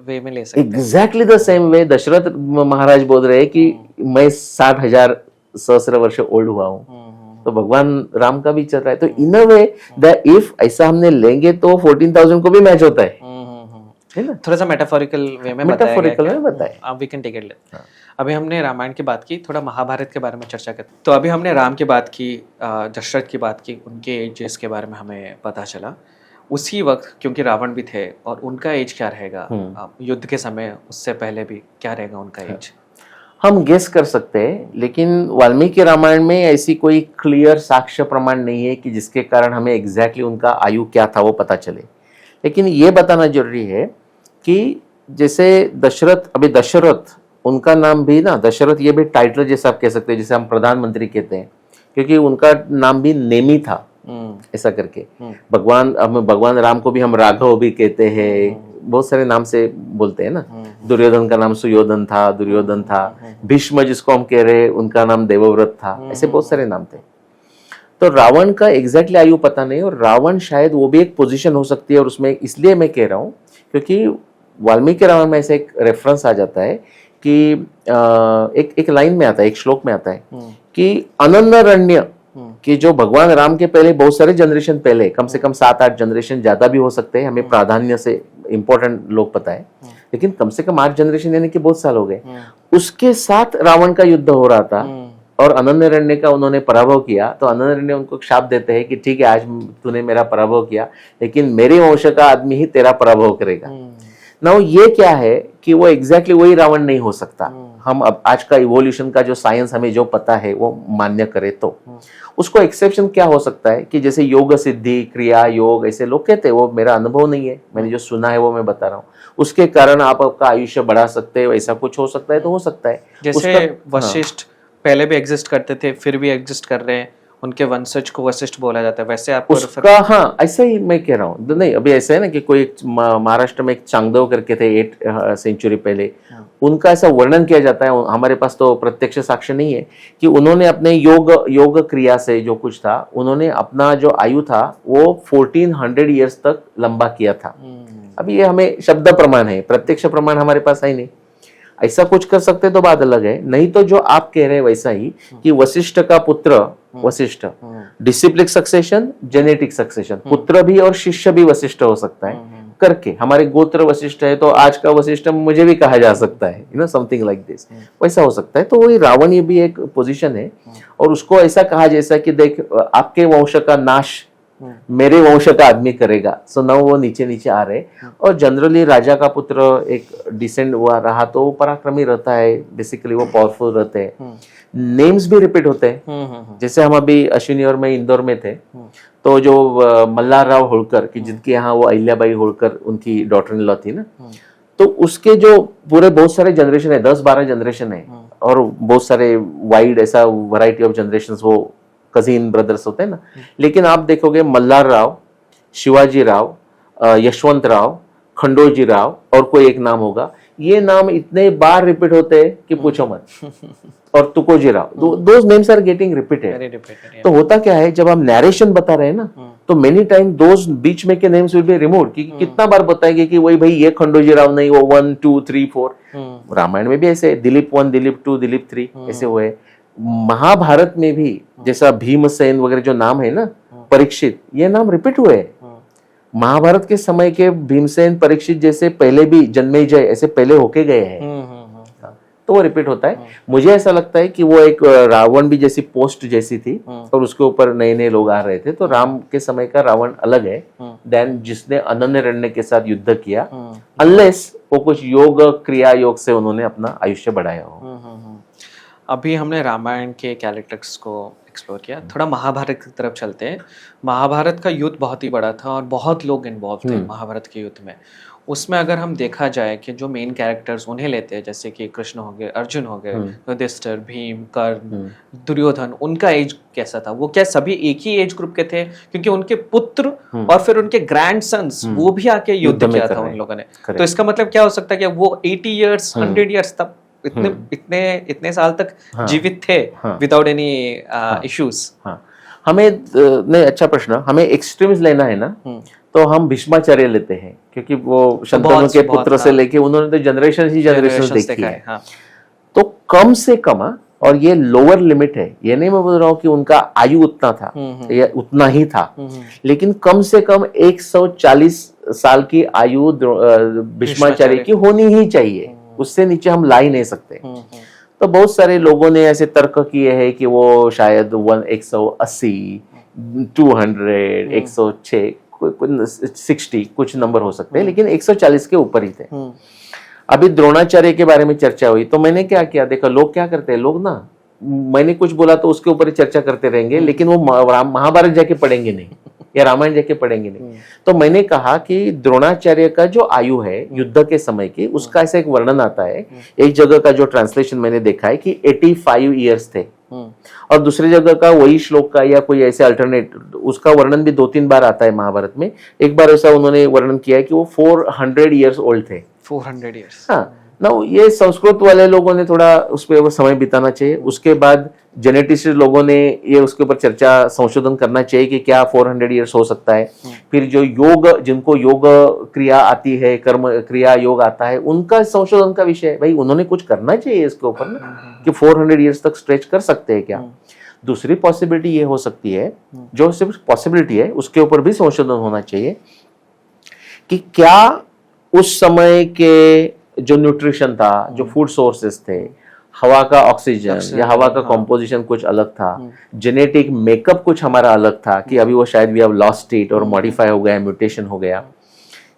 वे में ले सकते हैं। Exactly the same way Dasharath Maharaj बोल रहे हैं कि मैं 60,000 सहस्र वर्ष ओल्ड हुआ हूँ, तो भगवान राम का भी चल रहा है। तो इन अ वे द इफ ऐसा हमने लेंगे तो 14,000 को भी मैच होता है, है ना, थोड़ा सा मेटाफोरिकल वे में मेटाफोरिकल में बताया। अब वी कैन टेक इट। अभी हमने रामायण की बात की, थोड़ा महाभारत के बारे में चर्चा करते। तो अभी हमने राम की बात की, दशरथ की बात की, उनके एजेस के बारे में हमें पता चला। उसी वक्त क्योंकि रावण भी थे और उनका एज क्या रहेगा युद्ध के समय, उससे पहले भी क्या रहेगा उनका एज? हम गेस कर सकते हैं, लेकिन वाल्मीकि रामायण में ऐसी कोई क्लियर साक्ष्य प्रमाण नहीं है कि जिसके कारण हमें एग्जैक्टली उनका आयु क्या था वो पता चले। लेकिन ये बताना जरूरी है कि जैसे दशरथ, अभी दशरथ उनका नाम भी ना, दशरथ ये भी टाइटल जैसा आप कह सकते हैं, जैसे हम प्रधानमंत्री कहते हैं, क्योंकि उनका नाम भी नेमी था ऐसा करके। भगवान राम को भी हम राघव भी कहते हैं, बहुत सारे नाम से बोलते हैं ना। दुर्योधन का नाम सुयोधन था, दुर्योधन था। भीष्म जिसको हम कह रहे हैं उनका नाम देवव्रत था। ऐसे बहुत सारे नाम थे। तो रावण का एग्जैक्टली आयु पता नहीं, और रावण शायद वो भी एक पोजीशन हो सकती है। और उसमें इसलिए मैं कह रहा हूँ क्योंकि वाल्मीकि रामायण में ऐसे एक रेफरेंस आ जाता है कि एक लाइन में आता है, एक श्लोक में आता है कि अनन्यरण्य कि जो भगवान राम के पहले बहुत सारे जनरेशन पहले, कम से कम 7-8 जनरेशन, ज्यादा भी हो सकते हैं, हमें प्राधान्य से इंपॉर्टेंट लोग पता है, लेकिन कम से कम 8 जनरेशन यानी कि बहुत साल हो गए, उसके साथ रावण का युद्ध हो रहा था और अनन्यरण्य का उन्होंने पराभव किया। तो अनन्यरण्य उनको शाप देते हैं कि ठीक है, आज तूने मेरा पराभव किया, लेकिन मेरे वंश का आदमी ही तेरा पराभव करेगा। ना ये क्या है कि वो एग्जैक्टली वही रावण नहीं हो सकता। हम अब आज का इवोल्यूशन का जो साइंस हमें जो पता है वो मान्य करे तो उसको एक्सेप्शन क्या हो सकता है कि जैसे योग सिद्धि, क्रिया योग, ऐसे लोग कहते हैं, वो मेरा अनुभव नहीं है, मैंने जो सुना है वो मैं बता रहा हूँ, उसके कारण आप आपका आयुष्य बढ़ा सकते हो, ऐसा कुछ हो सकता है तो हो सकता है। जैसे वशिष्ठ पहले भी एग्जिस्ट करते थे, फिर भी एग्जिस्ट कर रहे हैं, उनके वंशज को वशिष्ठ बोला जाता है, वैसे आपको उसका हाँ ऐसा ही मैं कह रहा हूँ। नहीं अभी ऐसा है ना कि कोई महाराष्ट्र में एक चांगदेव करके थे 8 सेंचुरी पहले, उनका ऐसा वर्णन किया जाता है, हमारे पास तो प्रत्यक्ष साक्ष्य नहीं है, कि उन्होंने अपने योग क्रिया से जो कुछ था, उन्होंने अपना जो आयु था वो 1400 ईयर्स तक लंबा किया था। अभी ये हमें शब्द प्रमाण है, प्रत्यक्ष प्रमाण हमारे पास है नहीं। ऐसा कुछ कर सकते तो बात अलग है, नहीं तो जो आप कह रहे हैं वैसा ही कि वशिष्ठ का पुत्र Vashishtha, disciplic succession, genetic succession, पुत्र भी और शिष्य भी वशिष्ठ हो सकता है करके, हमारे गोत्र वशिष्ठ है तो आज का वशिष्ठ मुझे भी कहा जा सकता है, you know something like this, वैसा हो सकता है। तो वही रावण ये भी एक पोजीशन है, और उसको ऐसा कहा जैसा कि देख आपके वंश का नाश मेरे वंश का आदमी करेगा। सो ना वो नीचे नीचे आ रहे, और जनरली राजा का पुत्र एक डिसेंड हुआ रहा तो वो पराक्रमी रहता है, बेसिकली वो पावरफुल रहते हैं। नेम्स भी रिपीट होते हैं, जैसे हम अभी अश्विनी और मैं इंदौर में थे, तो जो मल्हार राव होलकर की जिनके यहाँ वो अहिल्याबाई होलकर उनकी डॉटर इन लॉ थी ना, तो उसके जो पूरे बहुत सारे जनरेशन है, 10-12 जनरेशन है, और बहुत सारे वाइड ऐसा वैरायटी ऑफ जनरेशन वो कजिन ब्रदर्स होते हैं ना। लेकिन आप देखोगे मल्हार राव, शिवाजी राव, यशवंत राव, खंडोजी राव, और कोई एक नाम होगा, ये नाम इतने बार रिपीट होते हैं कि पूछो मत। और Tukoji Rao, those names are getting repeated. तो होता क्या है, जब हम नैरेशन बता रहे हैं ना, तो मेनी टाइम दोज बीच में के नेम्स विल बी रिमूव्ड, कि कितना बार बताएंगे कि वही भाई ये खंडोजी राव नहीं, वो 1 2 3 4। रामायण में भी ऐसे दिलीप 1, दिलीप 2, दिलीप 3 ऐसे हुए। महाभारत में भी जैसा भीमसेन वगैरह जो नाम है ना, परीक्षित, ये नाम रिपीट हुए। महाभारत के समय के भीमसेन, परीक्षित जैसे पहले भी जन्मेजय ऐसे पहले होके गए हैं, तो वो रिपीट होता है। मुझे ऐसा लगता है कि वो एक रावण भी जैसी पोस्ट जैसी थी, और उसके ऊपर नए नए लोग आ रहे थे। तो राम के समय का रावण अलग है देन जिसने अनन्यरण्य के साथ युद्ध किया, अनलेस वो कुछ योग क्रिया योग से उन्होंने अपना आयुष्य बढ़ाया हो। अभी हमने रामायण के कैरेक्टर्स को एक्सप्लोर किया, थोड़ा महाभारत की तरफ चलते हैं। महाभारत का युद्ध बहुत ही बड़ा था और बहुत लोग इन्वॉल्व थे महाभारत के युद्ध में। उसमें अगर हम देखा जाए कि जो मेन कैरेक्टर्स उन्हें लेते हैं, जैसे कि कृष्ण हो गए, अर्जुन हो गए, युधिष्ठिर, भीम, कर्ण, दुर्योधन, उनका एज कैसा था? वो क्या सभी एक ही एज ग्रुप के थे? क्योंकि उनके पुत्र और फिर उनके ग्रैंडसन्स वो भी आके युद्ध किया था उन लोगों ने। तो इसका मतलब क्या हो सकता है कि वो 80 ईयर्स 100 ईयर्स तक इतने साल तक जीवित थे विदाउट एनी इश्यूज? हमें नहीं, अच्छा प्रश्न। हमें एक्सट्रीम्स लेना है ना, तो हम भीष्माचार्य लेते हैं, क्योंकि वो शंतनु के पुत्र से लेके उन्होंने तो जनरेशन ही जनरेशन देखी है। तो कम से कम, और ये लोअर लिमिट है, ये नहीं मैं बोल रहा हूँ कि उनका आयु उतना था या उतना ही था, लेकिन कम से कम 140 साल की आयु भीष्माचार्य की होनी ही चाहिए, उससे नीचे हम ला ही नहीं सकते। तो बहुत सारे लोगों ने ऐसे तर्क किए हैं कि वो शायद 180, 200, 106, 60 कुछ नंबर हो सकते हैं, लेकिन 140 के ऊपर ही थे। अभी द्रोणाचार्य के बारे में चर्चा हुई तो मैंने क्या किया, देखा लोग क्या करते हैं, लोग ना मैंने कुछ बोला तो उसके ऊपर ही चर्चा करते रहेंगे, लेकिन वो महाभारत जाके पढ़ेंगे नहीं या रामायण जाके पढ़ेंगे नहीं। तो मैंने कहा कि द्रोणाचार्य का जो आयु है युद्ध के समय की, उसका ऐसा एक वर्णन आता है। एक जगह का जो ट्रांसलेशन मैंने देखा है कि 85 इयर्स थे, और दूसरी जगह का वही श्लोक का या कोई ऐसे अल्टरनेट उसका वर्णन भी 2-3 बार आता है महाभारत में। एक बार ऐसा उन्होंने वर्णन किया है कि वो 400 इयर्स ओल्ड थे। 400 इयर्स। हाँ ना, ये संस्कृत वाले लोगों ने थोड़ा उस पर समय बिताना चाहिए। उसके बाद जेनेटिस्ट लोगों ने ये उसके ऊपर चर्चा संशोधन करना चाहिए कि क्या 400 इयर्स हो सकता है। फिर जो योग, जिनको योग क्रिया आती है, कर्म क्रिया योग आता है, उनका संशोधन का विषय है। भाई उन्होंने कुछ करना चाहिए इसके ऊपर ना, कि 400 इयर्स तक स्ट्रेच कर सकते हैं क्या। दूसरी पॉसिबिलिटी ये हो सकती है, जो सिर्फ पॉसिबिलिटी है उसके ऊपर भी संशोधन होना चाहिए, कि क्या उस समय के जो न्यूट्रिशन था, जो फूड सोर्सेस थे, हवा का ऑक्सीजन या हवा का कॉम्पोजिशन कुछ अलग था, जेनेटिक मेकअप कुछ हमारा अलग था, कि अभी वो शायद वी हैव लॉस्ट इट और मॉडिफाई हो गया, म्यूटेशन हो गया,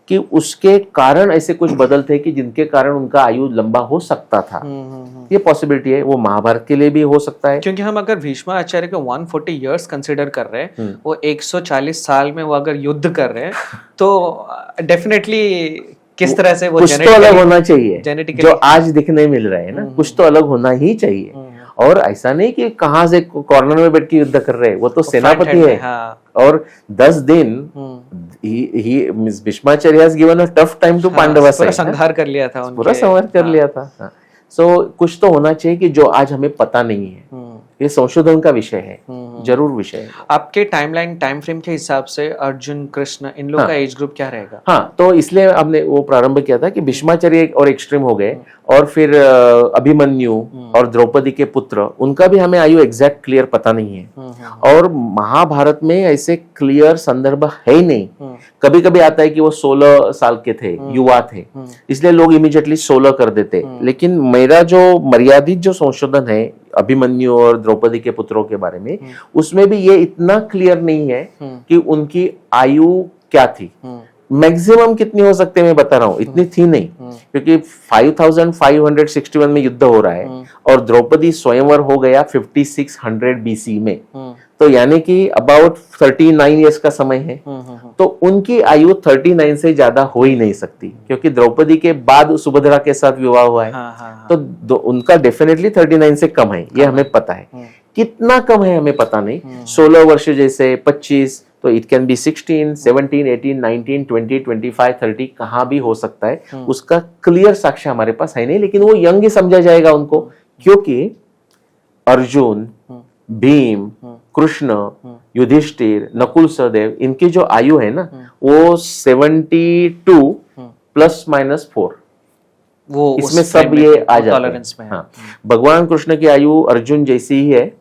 कि उसके कारण ऐसे कुछ बदल थे कि जिनके कारण उनका आयु लंबा हो सकता था। ये पॉसिबिलिटी है, वो महाभारत के लिए भी हो सकता है। क्योंकि हम अगर भीष्माचार्य को 140 इयर्स कंसिडर कर रहे हैं, वो 140 साल में वो अगर युद्ध कर रहे हैं, तो डेफिनेटली किस तरह से वो कुछ तो अलग होना चाहिए, जो आज दिखने मिल रहा है ना, कुछ तो अलग होना ही चाहिए। और ऐसा नहीं कि कहां से कॉर्नर में बैठ के युद्ध कर रहे हैं, वो तो सेनापति है। और 10 दिन Bhishmacharya has given a tough time to Pandavas, पूरा संहार कर लिया था, पूरा संहार कर लिया था। सो कुछ तो होना चाहिए कि जो आज हमें पता नहीं है। ये संशोधन का विषय है, जरूर विषय है। आपके टाइमलाइन टाइम फ्रेम के हिसाब से अर्जुन, कृष्ण, इन लोग का एज ग्रुप क्या रहेगा? हाँ, तो इसलिए हमने वो प्रारंभ किया था कि भीष्माचार्य और एक्सट्रीम हो गए, और फिर अभिमन्यु और द्रौपदी के पुत्र, उनका भी हमें आयु एग्जैक्ट क्लियर पता नहीं है। और महाभारत में ऐसे क्लियर संदर्भ है ही नहीं। कभी कभी आता है कि वो 16 साल के थे, युवा थे, इसलिए लोग इमीडिएटली 16 कर देते। लेकिन मेरा जो मर्यादित जो संशोधन है अभिमन्यु और द्रौपदी के पुत्रों के बारे में, उसमें भी ये इतना क्लियर नहीं है कि उनकी आयु क्या थी। मैक्सिमम कितनी हो सकते हैं मैं बता रहा हूँ, इतनी थी नहीं, क्योंकि 5561 में युद्ध हो रहा है और द्रौपदी स्वयंवर हो गया 5600 BC में। तो यानी कि अबाउट 39 इयर्स का समय है। तो उनकी आयु 39 से ज्यादा हो ही नहीं सकती, क्योंकि द्रौपदी के बाद सुभद्रा के साथ विवाह हुआ है। तो उनका डेफिनेटली 39 से कम है, ये हमें पता है। कितना कम है हमें पता नहीं, 16 वर्ष जैसे 25, तो इट कैन बी 16, 17, 18, 19, 20, 25, 30, कहाँ भी हो सकता है। उसका क्लियर साक्ष्य हमारे पास है नहीं, लेकिन वो यंग ही समझा जाएगा उनको, क्योंकि अर्जुन, भीम, कृष्ण, युधिष्ठिर, नकुल, सहदेव, इनकी जो आयु है ना, वो 72 ±4, वो इसमें सब ये आ जाते हैं। हाँ, भगवान कृष्ण की आयु अर्जुन जैसी ही है,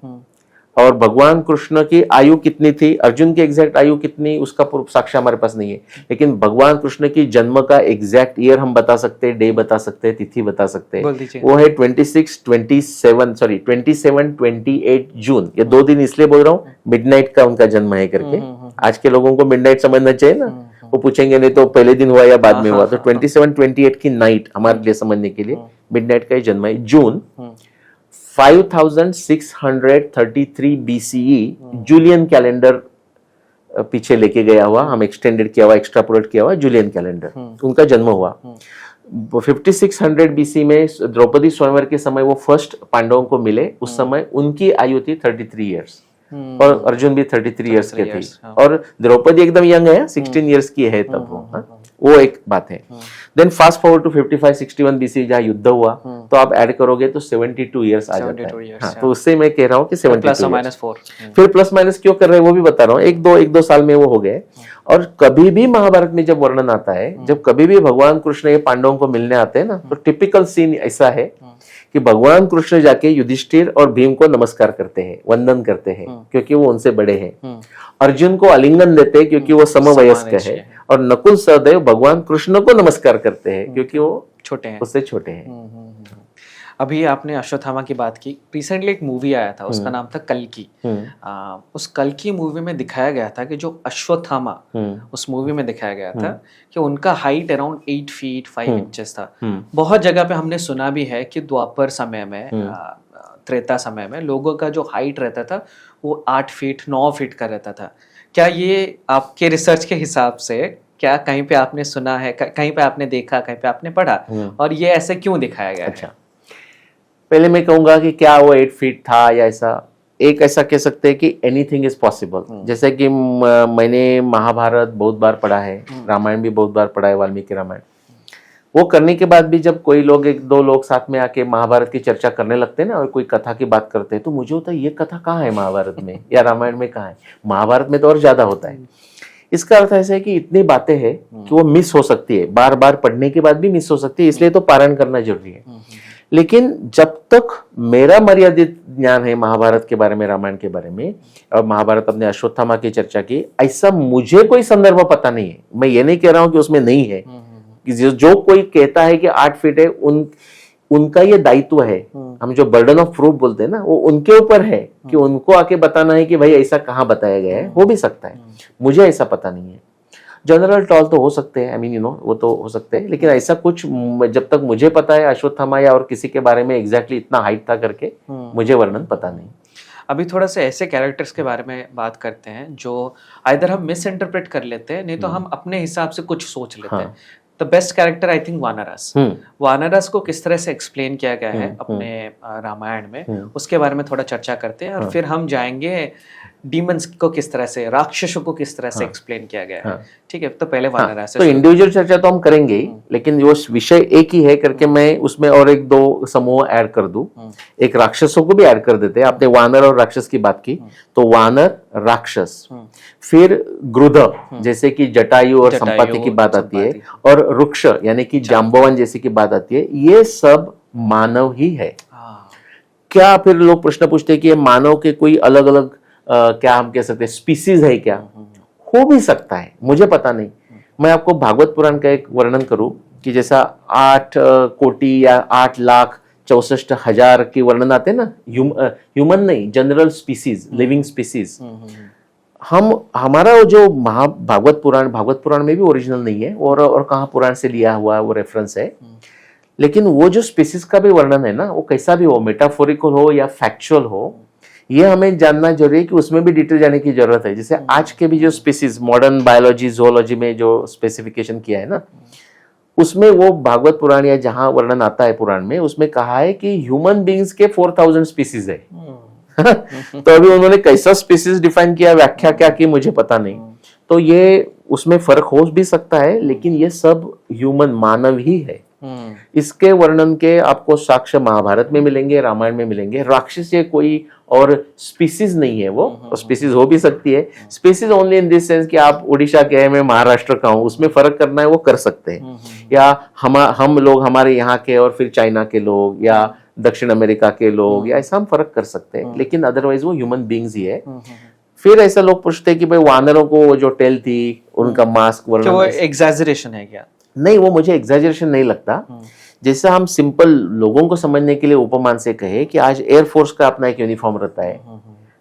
और भगवान कृष्ण की आयु कितनी थी, अर्जुन की एग्जैक्ट आयु कितनी, उसका साक्ष्य हमारे पास नहीं है। लेकिन भगवान कृष्ण की जन्म का एग्जैक्ट ईयर हम बता सकते हैं, डे बता सकते हैं, तिथि बता सकते हैं। वो है 27-28 जून। ये 2 दिन इसलिए बोल रहा हूँ, मिडनाइट का उनका जन्म है करके। आज के लोगों को मिडनाइट समझना चाहिए ना, वो पूछेंगे नहीं तो पहले दिन हुआ या बाद में हुआ। तो 27-28 की नाइट हमारे लिए समझने के लिए मिडनाइट का ही जन्म है। जून 5633 BCE जूलियन कैलेंडर पीछे लेके गया हुआ, हम एक्सटेंडेड किया हुआ, एक्स्ट्रापोलेट किया हुआ जूलियन कैलेंडर, उनका जन्म हुआ 5600 BC में। द्रौपदी स्वयंवर के समय वो फर्स्ट पांडवों को मिले, उस समय उनकी आयु थी 33 इयर्स, और अर्जुन भी 33 इयर्स के थे, और द्रौपदी एकदम यंग है, 16 इयर्स की है तब वो एक बात है। Then fast forward to 55-61 BC जहाँ युद्ध हुआ, तो आप ऐड करोगे तो 72 इयर्स आ जाता है। हाँ, तो उससे मैं कह रहा हूँ कि 72 फिर प्लस माइनस क्यों कर रहे हैं वो भी बता रहा हूँ। एक दो साल में वो हो गए। और कभी भी महाभारत में जब वर्णन आता है, जब कभी भी भगवान कृष्ण ये पांडवों को मिलने आते हैं ना, तो टिपिकल सीन ऐसा है कि भगवान कृष्ण जाके युधिष्ठिर और भीम को नमस्कार करते हैं, वंदन करते हैं, क्योंकि वो उनसे बड़े हैं। अर्जुन को आलिंगन देते हैं क्योंकि वो समवयस्क है, और नकुल सहदेव भगवान कृष्ण को नमस्कार करते हैं क्योंकि वो छोटे हैं, उससे छोटे हैं। अभी आपने अश्वत्थामा की बात की, रिसेंटली एक मूवी आया था, उसका नाम था कल्कि। उस कल्कि मूवी में दिखाया गया था कि जो अश्वत्थामा उस मूवी में दिखाया गया था कि उनका हाइट अराउंड 8 फीट 5 इंचेस था। बहुत जगह पे हमने सुना भी है कि द्वापर समय में, त्रेता समय में लोगों का जो हाइट रहता था वो 8 फीट 9 फीट का रहता था। क्या ये आपके रिसर्च के हिसाब से, क्या कहीं पे आपने सुना है, कहीं पे आपने देखा, कहीं पे आपने पढ़ा, और ये ऐसे क्यों दिखाया गया है? पहले मैं कहूंगा कि क्या वो 8 फीट था या ऐसा कह सकते हैं कि एनीथिंग इज पॉसिबल। जैसे कि मैंने महाभारत बहुत बार पढ़ा है, रामायण भी बहुत बार पढ़ा है, वाल्मीकि रामायण। वो करने के बाद भी जब कोई लोग, 1-2 लोग साथ में आके महाभारत की चर्चा करने लगते हैं ना, और कोई कथा की बात करते हैं, तो मुझे होता है ये कथा कहाँ है महाभारत में या रामायण में कहाँ है? महाभारत में तो और ज्यादा होता है। इसका अर्थ ऐसा है कि इतनी बातें हैं कि वो मिस हो सकती है, बार बार पढ़ने के बाद भी मिस हो सकती है, इसलिए तो पारायण करना जरूरी है। लेकिन जब तक मेरा मर्यादित ज्ञान है महाभारत के बारे में, रामायण के बारे में, और महाभारत अपने अश्वत्थामा की चर्चा की, ऐसा मुझे कोई संदर्भ पता नहीं है। मैं ये नहीं कह रहा हूं कि उसमें नहीं है, कि जो कोई कहता है कि 8 फीट है, उनका ये दायित्व है। हम जो बर्डन ऑफ प्रूफ बोलते हैं ना, वो उनके ऊपर है कि उनको आके बताना है कि भाई ऐसा कहाँ बताया गया है। हो भी सकता है, मुझे ऐसा पता नहीं है। जनरल टॉल तो हो सकते हैं, वो तो हो सकते हैं, लेकिन ऐसा कुछ जब तक मुझे पता है अश्वत्थामा या और किसी के बारे में एग्जैक्टली इतना हाइट था करके, मुझे वर्णन पता नहीं। अभी थोड़ा सा ऐसे कैरेक्टर्स के बारे में बात करते हैं जो आइदर हम मिस इंटरप्रेट कर लेते हैं, नहीं तो हम अपने हिसाब से कुछ सोच लेते हैं। The best character I think Vanaras. Vanaras को किस तरह से एक्सप्लेन किया गया है अपने रामायण में, उसके बारे में थोड़ा चर्चा करते हैं, और फिर हम जाएंगे डीमंस को किस तरह से, राक्षसों को किस तरह से एक्सप्लेन किया गया है। ठीक है, तो पहले वानरस। तो इंडिविजुअल चर्चा तो हम करेंगे ही, लेकिन वो विषय एक ही है करके मैं उसमें और 1-2 समूह ऐड कर दूं। एक राक्षसों को भी ऐड कर देते हैं। आपने वानर और राक्षस की बात की, तो वानर, राक्षस, फिर गृध जैसे कि जटायु और संपत्ति की बात आती है, और रुक्ष यानी कि जांबवान जैसे की बात आती है। ये सब मानव ही है। क्या फिर लोग प्रश्न पूछते हैं कि ये मानव के कोई अलग अलग क्या हम कह सकते हैं स्पीसीज है क्या? हो भी सकता है, मुझे पता नहीं। मैं आपको भागवत पुराण का एक वर्णन करूं कि जैसा 8 कोटि या 8,64,000 की वर्णन आते हैं ना, ह्यूमन नहीं, जनरल स्पीसीज, लिविंग स्पीसीज। हमारा जो भागवत पुराण में भी ओरिजिनल नहीं है, और कहाँ पुराण से लिया हुआ वो रेफरेंस है, लेकिन वो जो स्पीसीज का भी वर्णन है ना, वो कैसा भी हो, मेटाफोरिकल हो या फैक्चुअल हो, ये हमें जानना जरूरी है कि उसमें भी डिटेल जाने की जरूरत है। जैसे आज के भी जो स्पीसीज मॉडर्न बायोलॉजी, जोलॉजी में जो स्पेसिफिकेशन किया है ना, उसमें वो भागवत पुराण या जहां वर्णन आता है पुराण में, उसमें कहा है कि ह्यूमन बींग्स के 4000 स्पीसीज है। तो अभी उन्होंने कैसा स्पीसीज डिफाइन किया, व्याख्या क्या की, मुझे पता नहीं। तो ये उसमें फर्क हो भी सकता है, लेकिन ये सब ह्यूमन, मानव ही है। इसके वर्णन के आपको साक्ष्य महाभारत में मिलेंगे, रामायण में मिलेंगे। राक्षस ये कोई और स्पीसीज नहीं है, वो स्पीसीज हो भी सकती है। Species only in this sense कि आप उड़ीसा के हैं, मैं महाराष्ट्र का हूं, उसमें फर्क करना है वो कर सकते हैं। या हम लोग हमारे यहाँ के और फिर चाइना के लोग या दक्षिण अमेरिका के लोग, या ऐसा हम फर्क कर सकते हैं, लेकिन अदरवाइज वो ह्यूमन बींग्स ही है। फिर ऐसा लोग पूछते हैं कि भाई वानरों को जो टेल थी, उनका मास्क वर्णन, वो एग्जैजरेशन है क्या? नहीं, वो मुझे एग्जैजरेशन नहीं लगता। जैसा हम सिंपल लोगों को समझने के लिए उपमान से कहे कि आज एयरफोर्स का अपना एक यूनिफॉर्म रहता है,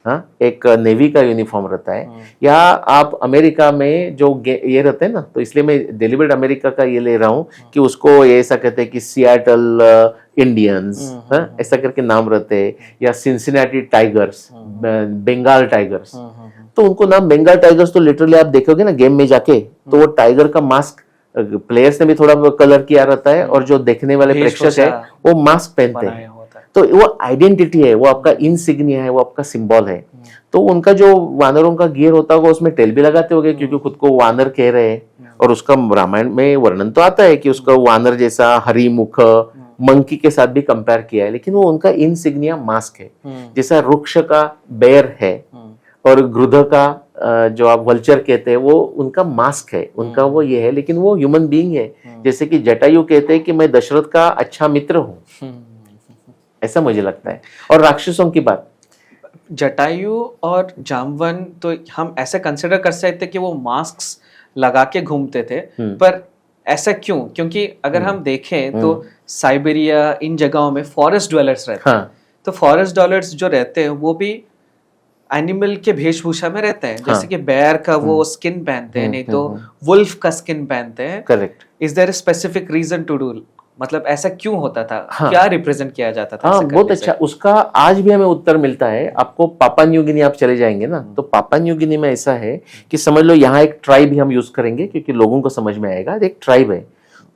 हाँ, एक नेवी का यूनिफॉर्म रहता है, या आप अमेरिका में जो ये रहते हैं ना, तो इसलिए मैं डेलिबरेट अमेरिका का ये ले रहा हूँ कि उसको ये ऐसा कहते हैं कि सियाटल इंडियंस, ऐसा करके नाम रहते हैं, या सिंसिनाटी टाइगर्स, बंगाल टाइगर्स। तो उनको नाम बंगाल टाइगर्स, तो लिटरली आप देखोगे ना गेम में जाके, तो वो टाइगर का मास्क प्लेयर्स ने भी थोड़ा कलर किया रहता है, और जो देखने वाले प्रेक्षक है वो मास्क पहनते हैं। तो वो आइडेंटिटी है, वो आपका इंसिग्निया है, वो आपका सिंबल है। तो उनका जो वानरों का गियर होता होगा, उसमें टेल भी लगाते होंगे, क्योंकि खुद को वानर कह रहे हैं। और उसका रामायण में वर्णन तो आता है कि उसका वानर जैसा हरी मुख मंकी के साथ भी कंपेयर किया है, लेकिन वो उनका इंसिग्निया मास्क है। जैसा रुक्ष का बेर है, और गृध का जो आप वल्चर कहते हैं, वो उनका मास्क है, उनका वो ये है, लेकिन वो ह्यूमन बीइंग है। जैसे कि जटायु कहते हैं कि मैं दशरथ का अच्छा मित्र हूँ। ऐसा मुझे लगता है। और राक्षसों की बात, जटायु और जामवन तो हम ऐसे कंसिडर कर सकते कि वो मास्क लगा के घूमते थे, पर ऐसा क्यों? क्योंकि अगर हम देखें तो साइबेरिया इन जगहों में फॉरेस्ट ड्वेलर्स रहते हैं। हाँ तो फॉरेस्ट ड्वेलर्स जो रहते हैं वो भी एनिमल के वेशभूषा में रहते हैं, जैसे कि बेयर का वो स्किन पहनते हैं, नहीं तो वुल्फ का स्किन पहनते हैं। Correct. Is there specific reason to do, मतलब ऐसा क्यों होता था? हाँ, क्या रिप्रेजेंट किया जाता था? हाँ ऐसा बहुत करने से? अच्छा, उसका आज भी हमें उत्तर मिलता है। आपको पापा न्यू गिनी आप चले जाएंगे ना, तो पापा न्यू गिनी में ऐसा है कि समझ लो यहाँ एक ट्राइब ही हम यूज करेंगे क्योंकि लोगों को समझ में आएगा। एक ट्राइब है,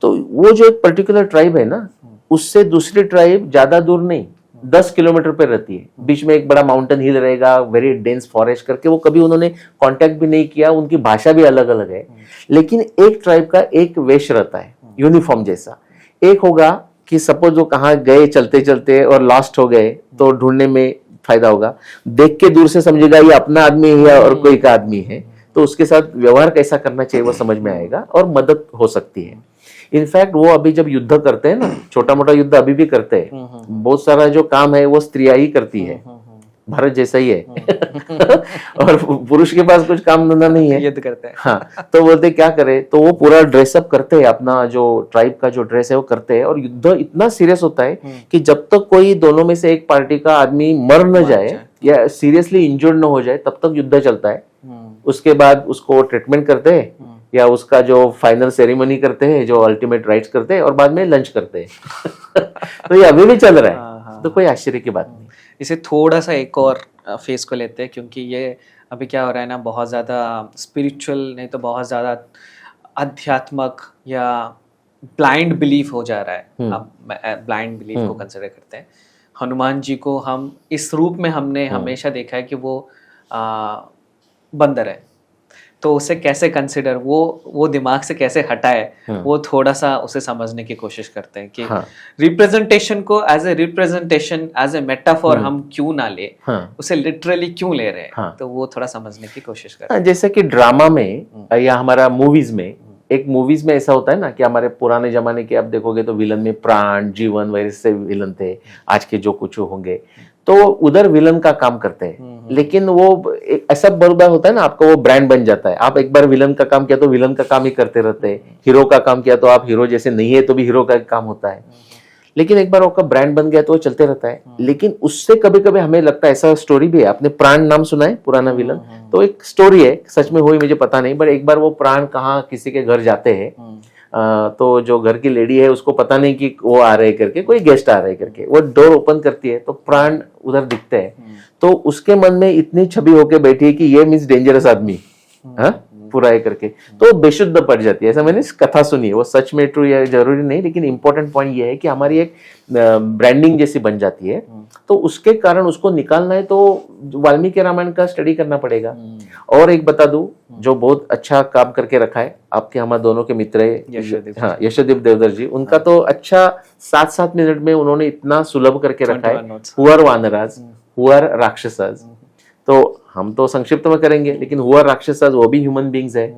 तो वो जो एक पर्टिकुलर ट्राइब है ना, उससे दूसरी ट्राइब ज्यादा दूर नहीं 10 किलोमीटर पे रहती है। बीच में एक बड़ा माउंटेन हिल रहेगा, वेरी डेंस फॉरेस्ट करके, वो कभी उन्होंने कांटेक्ट भी नहीं किया, उनकी भाषा भी अलग अलग है, लेकिन एक ट्राइब का एक वेश रहता है यूनिफॉर्म जैसा। एक होगा कि सपोज वो कहाँ गए चलते चलते और लॉस्ट हो गए तो ढूंढने में फायदा होगा, देख के दूर से समझेगा ये अपना आदमी है और कोई का आदमी है, तो उसके साथ व्यवहार कैसा करना चाहिए वो समझ में आएगा और मदद हो सकती है। इनफैक्ट वो अभी जब युद्ध करते हैं ना, छोटा मोटा युद्ध अभी भी करते हैं, बहुत सारा जो काम है वो स्त्रियां ही करती है, भारत जैसा ही है और पुरुष के पास कुछ काम धंधा नहीं है, युद्ध करते हैं। हाँ, तो बोलते क्या करे, तो वो पूरा ड्रेसअप करते हैं, अपना जो ट्राइब का जो ड्रेस है वो करते हैं, और युद्ध इतना सीरियस होता है कि जब तक कोई दोनों में से एक पार्टी का आदमी मर न जाए या सीरियसली इंजर्ड न हो जाए तब तक युद्ध चलता है। उसके बाद उसको ट्रीटमेंट करते हैं या उसका जो फाइनल सेरेमनी करते हैं, जो अल्टीमेट राइट्स करते हैं, और बाद में लंच करते हैं तो ये अभी भी चल रहा है, तो कोई आश्चर्य की बात नहीं। इसे थोड़ा सा एक और फेस को लेते हैं, क्योंकि ये अभी क्या हो रहा है ना, बहुत ज़्यादा स्पिरिचुअल नहीं तो बहुत ज़्यादा आध्यात्मक या ब्लाइंड बिलीफ हो जा रहा है। अब ब्लाइंड बिलीफ को कंसिडर करते हैं। हनुमान जी को हम इस रूप में हमने हमेशा देखा है कि वो बंदर है, तो उसे कैसे कंसिडर, वो दिमाग से कैसे हटाए, वो थोड़ा सा उसे समझने की कोशिश करते हैं कि रिप्रेजेंटेशन को as a representation, as a metaphor हम क्यों ना ले, उसे लिटरली क्यों ले रहे हैं, तो वो थोड़ा समझने की कोशिश करते हैं। जैसे कि ड्रामा में या हमारा मूवीज में, एक मूवीज में ऐसा होता है ना कि हमारे पुराने जमाने के आप देखोगे तो विलन में प्राण, जीवन वैसे विलन थे, आज के जो कुछ होंगे तो उधर विलन का काम करते हैं, लेकिन वो ऐसा बराबर होता है ना, आपका वो ब्रांड बन जाता है। आप एक बार विलन का काम किया तो विलन का काम ही करते रहते हैं, हीरो का काम किया तो आप हीरो जैसे नहीं है तो भी हीरो का काम होता है, लेकिन एक बार आपका ब्रांड बन गया तो वो चलते रहता है। लेकिन उससे कभी कभी हमें लगता है, ऐसा स्टोरी भी है, आपने प्राण नाम सुना है, पुराना विलन, तो एक स्टोरी है, सच में हुई मुझे पता नहीं, बट एक बार वो प्राण कहाँ किसी के घर जाते हैं, तो जो घर की लेडी है उसको पता नहीं कि वो आ रहे करके, कोई गेस्ट आ रहे करके, वो डोर ओपन करती है तो प्राण उधर दिखते हैं, तो उसके मन में इतनी छवि होके बैठी है कि ये मीन्स डेंजरस आदमी, पूरा है करके, तो बेशुद्ध पड़ जाती है। ऐसा मैंने कथा सुनी है, वो सच में ट्रू या जरूरी नहीं, लेकिन इंपॉर्टेंट पॉइंट ये है कि हमारी एक ब्रांडिंग जैसी बन जाती है, तो उसके कारण उसको निकालना है तो वाल्मीकि रामायण का स्टडी करना पड़ेगा। और एक बता दूं, जो बहुत अच्छा काम करके रखा है, आपके हमारे दोनों के मित्र है यशोदीप देवधर जी, उनका तो अच्छा 7-7 मिनट में उन्होंने इतना सुलभ करके रखा है, हुआर वानराज, हुआर राक्षसाज, तो हम तो संक्षिप्त में करेंगे, लेकिन हुआर राक्षसाज वो भी ह्यूमन बींग्स है,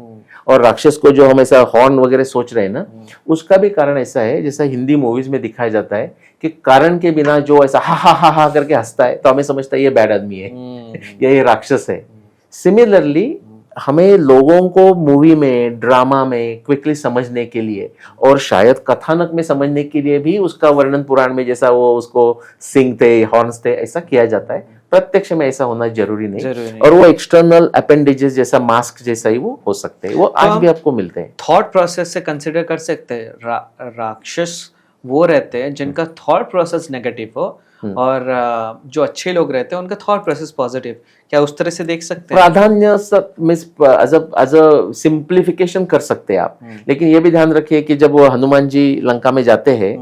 और राक्षस को जो हम ऐसा हॉर्न वगैरह सोच रहे हैं ना, उसका भी कारण ऐसा है, जैसा हिंदी मूवीज में दिखाया जाता है कि कारण के बिना जो ऐसा हा हा हा हा करके हंसता है तो हमें समझता है ये बैड आदमी है या ये राक्षस है। सिमिलरली हमें लोगों को मूवी में, ड्रामा में क्विकली समझने के लिए, और शायद कथानक में समझने के लिए भी उसका वर्णन पुराण में जैसा वो उसको सिंग थे, हॉर्न्स थे, ऐसा किया जाता है। प्रत्यक्ष में ऐसा होना जरूरी नहीं, और वो एक्सटर्नल अपेंडेजेस जैसा, मास्क जैसा ही वो हो सकते हैं, वो आज भी आपको मिलते हैं। थॉट प्रोसेस से कंसिडर कर सकते हैं, राक्षस वो रहते हैं जिनका थॉट प्रोसेस नेगेटिव हो, और जो अच्छे लोग रहते हैं उनका थॉट प्रोसेस पॉजिटिव, क्या उस तरह से देख सकते हैं? प्राधान्य एज अ सिंप्लीफिकेशन कर सकते हैं आप, लेकिन ये भी ध्यान रखिए कि जब वो हनुमान जी लंका में जाते हैं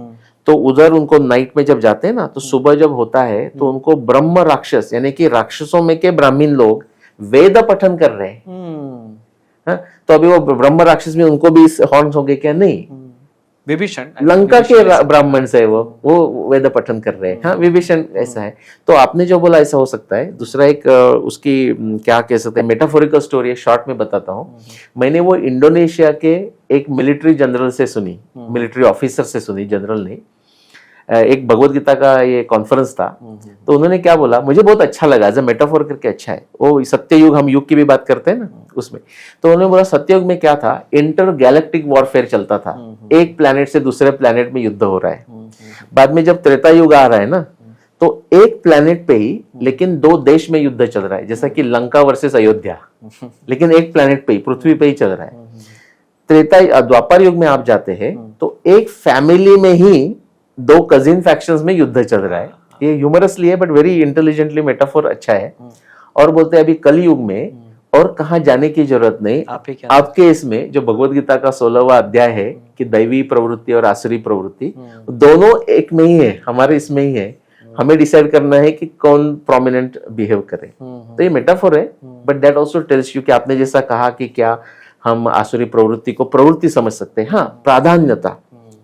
तो उधर उनको नाइट में जब जाते हैं ना, तो सुबह जब होता है तो उनको ब्रह्म राक्षस, यानी कि राक्षसों में के ब्राह्मण लोग वेद पठन कर रहे हैं, तो अभी वो ब्रह्म राक्षस में उनको भी हॉर्न्स होंगे क्या? नहीं, विभीषण लंका के ब्राह्मण से वो वेद पठन कर रहे हैं। हाँ, विभीषण ऐसा है। तो आपने जो बोला ऐसा हो सकता है। दूसरा एक उसकी क्या कह सकते हैं, मेटाफोरिकल स्टोरी है, शॉर्ट में बताता हूँ। मैंने वो इंडोनेशिया के एक मिलिट्री जनरल से सुनी, मिलिट्री ऑफिसर से सुनी, जनरल ने। एक भगवत गीता का ये कॉन्फ्रेंस था, तो उन्होंने क्या बोला, मुझे बहुत अच्छा लगा, एज अ मेटाफोर करके अच्छा है वो। सत्ययुग, हम युग की भी बात करते हैं ना उसमें, तो उन्होंने बोला सत्ययुग में क्या था, इंटर गैलेक्टिक वॉरफेयर चलता था, एक प्लैनेट से दूसरे प्लैनेट में युद्ध हो रहा है। बाद में जब त्रेता युग आ रहा है ना, तो एक प्लैनेट पे ही लेकिन दो देश में युद्ध चल रहा है, जैसा कि लंका वर्सेस अयोध्या, लेकिन एक प्लैनेट पे ही, पृथ्वी पे ही चल रहा है। त्रेता द्वापर युग में आप जाते हैं तो एक फैमिली में ही दो कजिन फैक्शंस में युद्ध चल रहा है। ये ह्यूमरसली है बट वेरी इंटेलिजेंटली मेटाफोर अच्छा है। और बोलते हैं अभी कल युग में और कहाँ जाने की जरूरत नहीं, आपके इसमें जो भगवत गीता का 16वां अध्याय है कि दैवी प्रवृत्ति और आसुरी प्रवृत्ति दोनों एक में ही है, हमारे इसमें ही है। हमें डिसाइड करना है कि कौन प्रोमिनेंट बिहेव करे। तो ये मेटाफोर है but that also tells you कि आपने जैसा कहा कि क्या हम आसुरी प्रवृत्ति को प्रवृत्ति समझ सकते हैं। हाँ, प्राधान्यता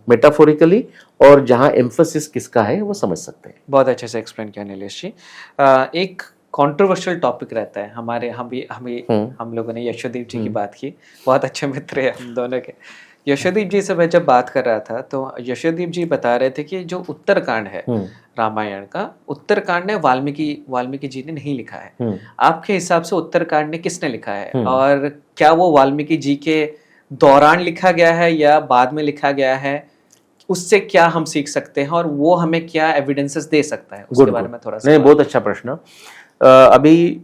मेटाफोरिकली, और जहां एम्फोसिस किसका है वो समझ सकते हैं। बहुत अच्छे से एक्सप्लेन किया नीलेश जी। एक कंट्रोवर्शियल टॉपिक रहता है हमारे, हम लोगों ने यशोदीप जी की बात की, बहुत अच्छे मित्र हैं हम दोनों के। यशोदीप जी से मैं जब बात कर रहा था तो यशोदीप जी बता रहे थे कि जो उत्तरकांड है रामायण का, उत्तरकांड ने वाल्मीकि जी ने नहीं लिखा है। आपके हिसाब से उत्तरकांड ने किसने लिखा है, और क्या वो वाल्मीकि जी के दौरान लिखा गया है या बाद में लिखा गया है? उससे क्या हम सीख सकते हैं और वो हमें क्या एविडेंसेस दे सकता है, उसके बारे में थोड़ा सा। नहीं, बहुत अच्छा प्रश्न। अभी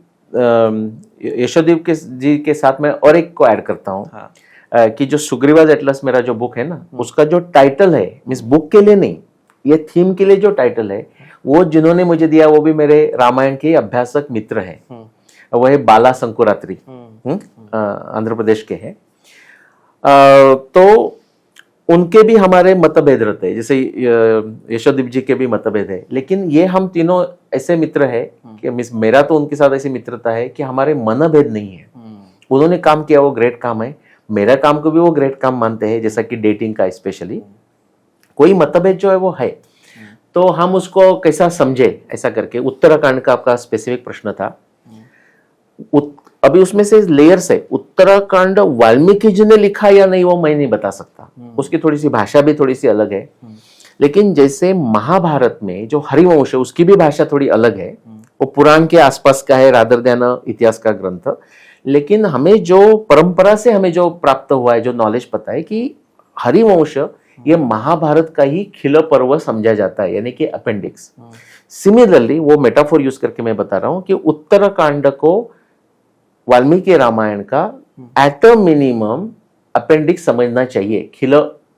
यशोदीप जी के साथ मैं और एक को ऐड करता हूँ। हाँ। कि जो सुग्रीवाज एटलस मेरा जो बुक है ना, उसका जो टाइटल है, मींस बुक के लिए नहीं, ये थीम के लिए जो टाइटल है, वो जिन्होंने मुझे दिया वो भी मेरे रामायण के अभ्यासक मित्र हैं। वो है बाला संकुरात्री, आंध्र प्रदेश के हैं। तो उनके भी हमारे मतभेद रहते हैं, जैसे यशोदीप जी के भी मतभेद है, लेकिन ये हम तीनों ऐसे मित्र है कि मींस मेरा तो उनके साथ ऐसी मित्रता है कि हमारे मनभेद नहीं है। उन्होंने काम किया वो ग्रेट काम है, मेरा काम को भी वो ग्रेट काम मानते हैं, जैसा कि डेटिंग का स्पेशली। कोई मतभेद जो है वो है, तो हम उसको कैसा समझे ऐसा करके। उत्तराखंड का आपका स्पेसिफिक प्रश्न था, अभी उसमें से लेयर्स है। उत्तराखंड वाल्मीकि जी ने लिखा या नहीं वो मैं नहीं बता सकता, उसकी थोड़ी सी भाषा भी थोड़ी सी अलग है। लेकिन जैसे महाभारत में जो हरिवंश है उसकी भी भाषा थोड़ी अलग है, वो पुराण के आसपास का है रादर देन इतिहास का ग्रंथ। लेकिन हमें जो परंपरा से हमें जो प्राप्त हुआ है, जो नॉलेज पता है कि हरिवंश ये महाभारत का ही खिल पर्व समझा जाता है, यानी कि अपेंडिक्स। सिमिलरली वो मेटाफोर यूज करके मैं बता रहा हूं कि उत्तराखंड को वाल्मीकि रामायण का एट अ मिनिमम अपेंडिक्स समझना चाहिए। खिल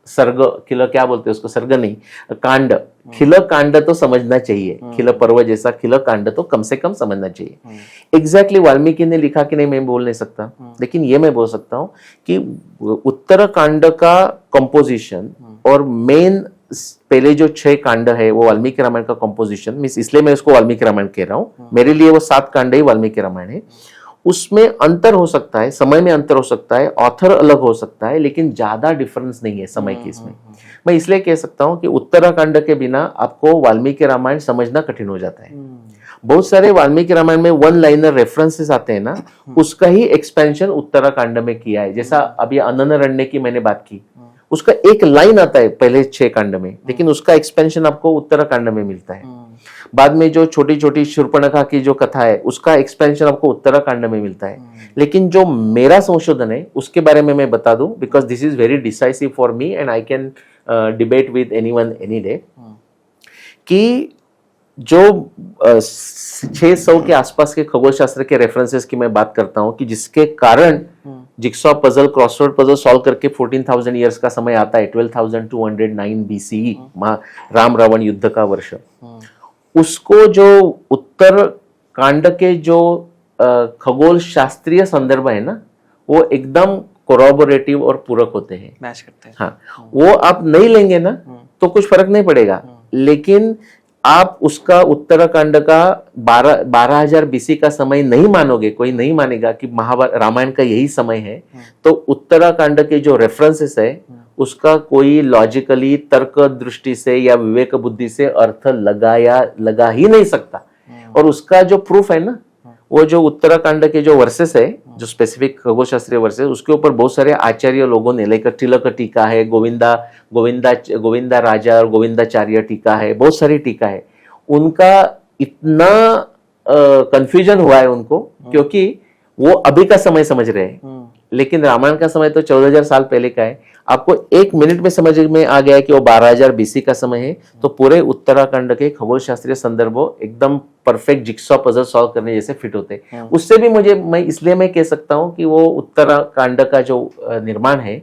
सर्ग, खिल क्या बोलते हैं उसको, सर्ग नहीं, कांड, खिल कांड तो समझना चाहिए। खिल पर्व जैसा खिल कांड तो कम से कम समझना चाहिए। एग्जैक्टली वाल्मीकि ने लिखा कि नहीं मैं बोल नहीं सकता, लेकिन ये मैं बोल सकता हूं कि उत्तराखंड का कंपोजिशन और मेन पहले जो 6 कांड है वो वाल्मीकि रामायण का कंपोजिशन, मींस इसलिए मैं उसको वाल्मीकि रामायण कह रहा हूं, मेरे लिए वो 7 कांड ही वाल्मीकि रामायण है। उसमें अंतर हो सकता है, समय में अंतर हो सकता है, ऑथर अलग हो सकता है, लेकिन ज्यादा डिफरेंस नहीं है समय की इसमें। मैं इसलिए कह सकता हूं कि उत्तराखंड के बिना आपको वाल्मीकि रामायण समझना कठिन हो जाता है। बहुत सारे वाल्मीकि रामायण में 1 लाइनर रेफरेंसेस आते हैं ना, उसका ही एक्सपेंशन उत्तराखंड में किया है। जैसा अभी अनन्यरण्य की मैंने बात की, उसका एक लाइन आता है पहले 6 कांड में, लेकिन उसका एक्सपेंशन आपको उत्तराखंड में मिलता है। बाद में जो छोटी छोटी शूर्पणखा की जो कथा है उसका एक्सपेंशन आपको उत्तराखंड में मिलता है। लेकिन जो मेरा संशोधन है उसके बारे में मैं बता दूं, because this is very decisive for me and I can debate with anyone any day, कि जो 600 के आसपास के खगोल शास्त्र के रेफरेंसेस की मैं बात करता हूं, कि जिसके कारण jigsaw puzzle, crossword puzzle solve करके 14,000 इयर्स का समय आता है, 12,209 BCE, राम रावण युद्ध का वर्ष। उसको जो उत्तर कांड के जो खगोल शास्त्रीय संदर्भ है ना, वो एकदम कोरोबोरेटिव और पूरक होते हैं, मैच करते हैं। हाँ, वो आप नहीं लेंगे ना तो कुछ फर्क नहीं पड़ेगा। लेकिन आप उसका उत्तराखंड का 12,000 BC का समय नहीं मानोगे, कोई नहीं मानेगा कि महाभारत रामायण का यही समय है, तो उत्तराखंड के जो रेफरेंसेस है उसका कोई लॉजिकली तर्क दृष्टि से या विवेक बुद्धि से अर्थ लगा ही नहीं सकता। और उसका जो प्रूफ है ना, वो जो उत्तराखंड के जो वर्सेस है, जो स्पेसिफिक खगोलशास्त्रीय वर्सेस, उसके ऊपर बहुत सारे आचार्य लोगों ने, लाइक तिलक टीका है, गोविंदा राजा और गोविंदाचार्य टीका है, बहुत सारी टीका है। उनका इतना कंफ्यूजन हुआ है उनको, क्योंकि वो अभी का समय समझ रहे हैं, लेकिन रामायण का समय तो 14,000 साल पहले का है। आपको 1 मिनट में समझ में आ गया है कि वो 12,000 BC का समय है। तो पूरे उत्तराखंड के खगोल शास्त्रीय संदर्भों एकदम परफेक्ट जिक्सॉ पजल सॉल्व करने जैसे फिट होते हैं। उससे भी मैं कह सकता हूँ कि वो उत्तराखंड का जो निर्माण है,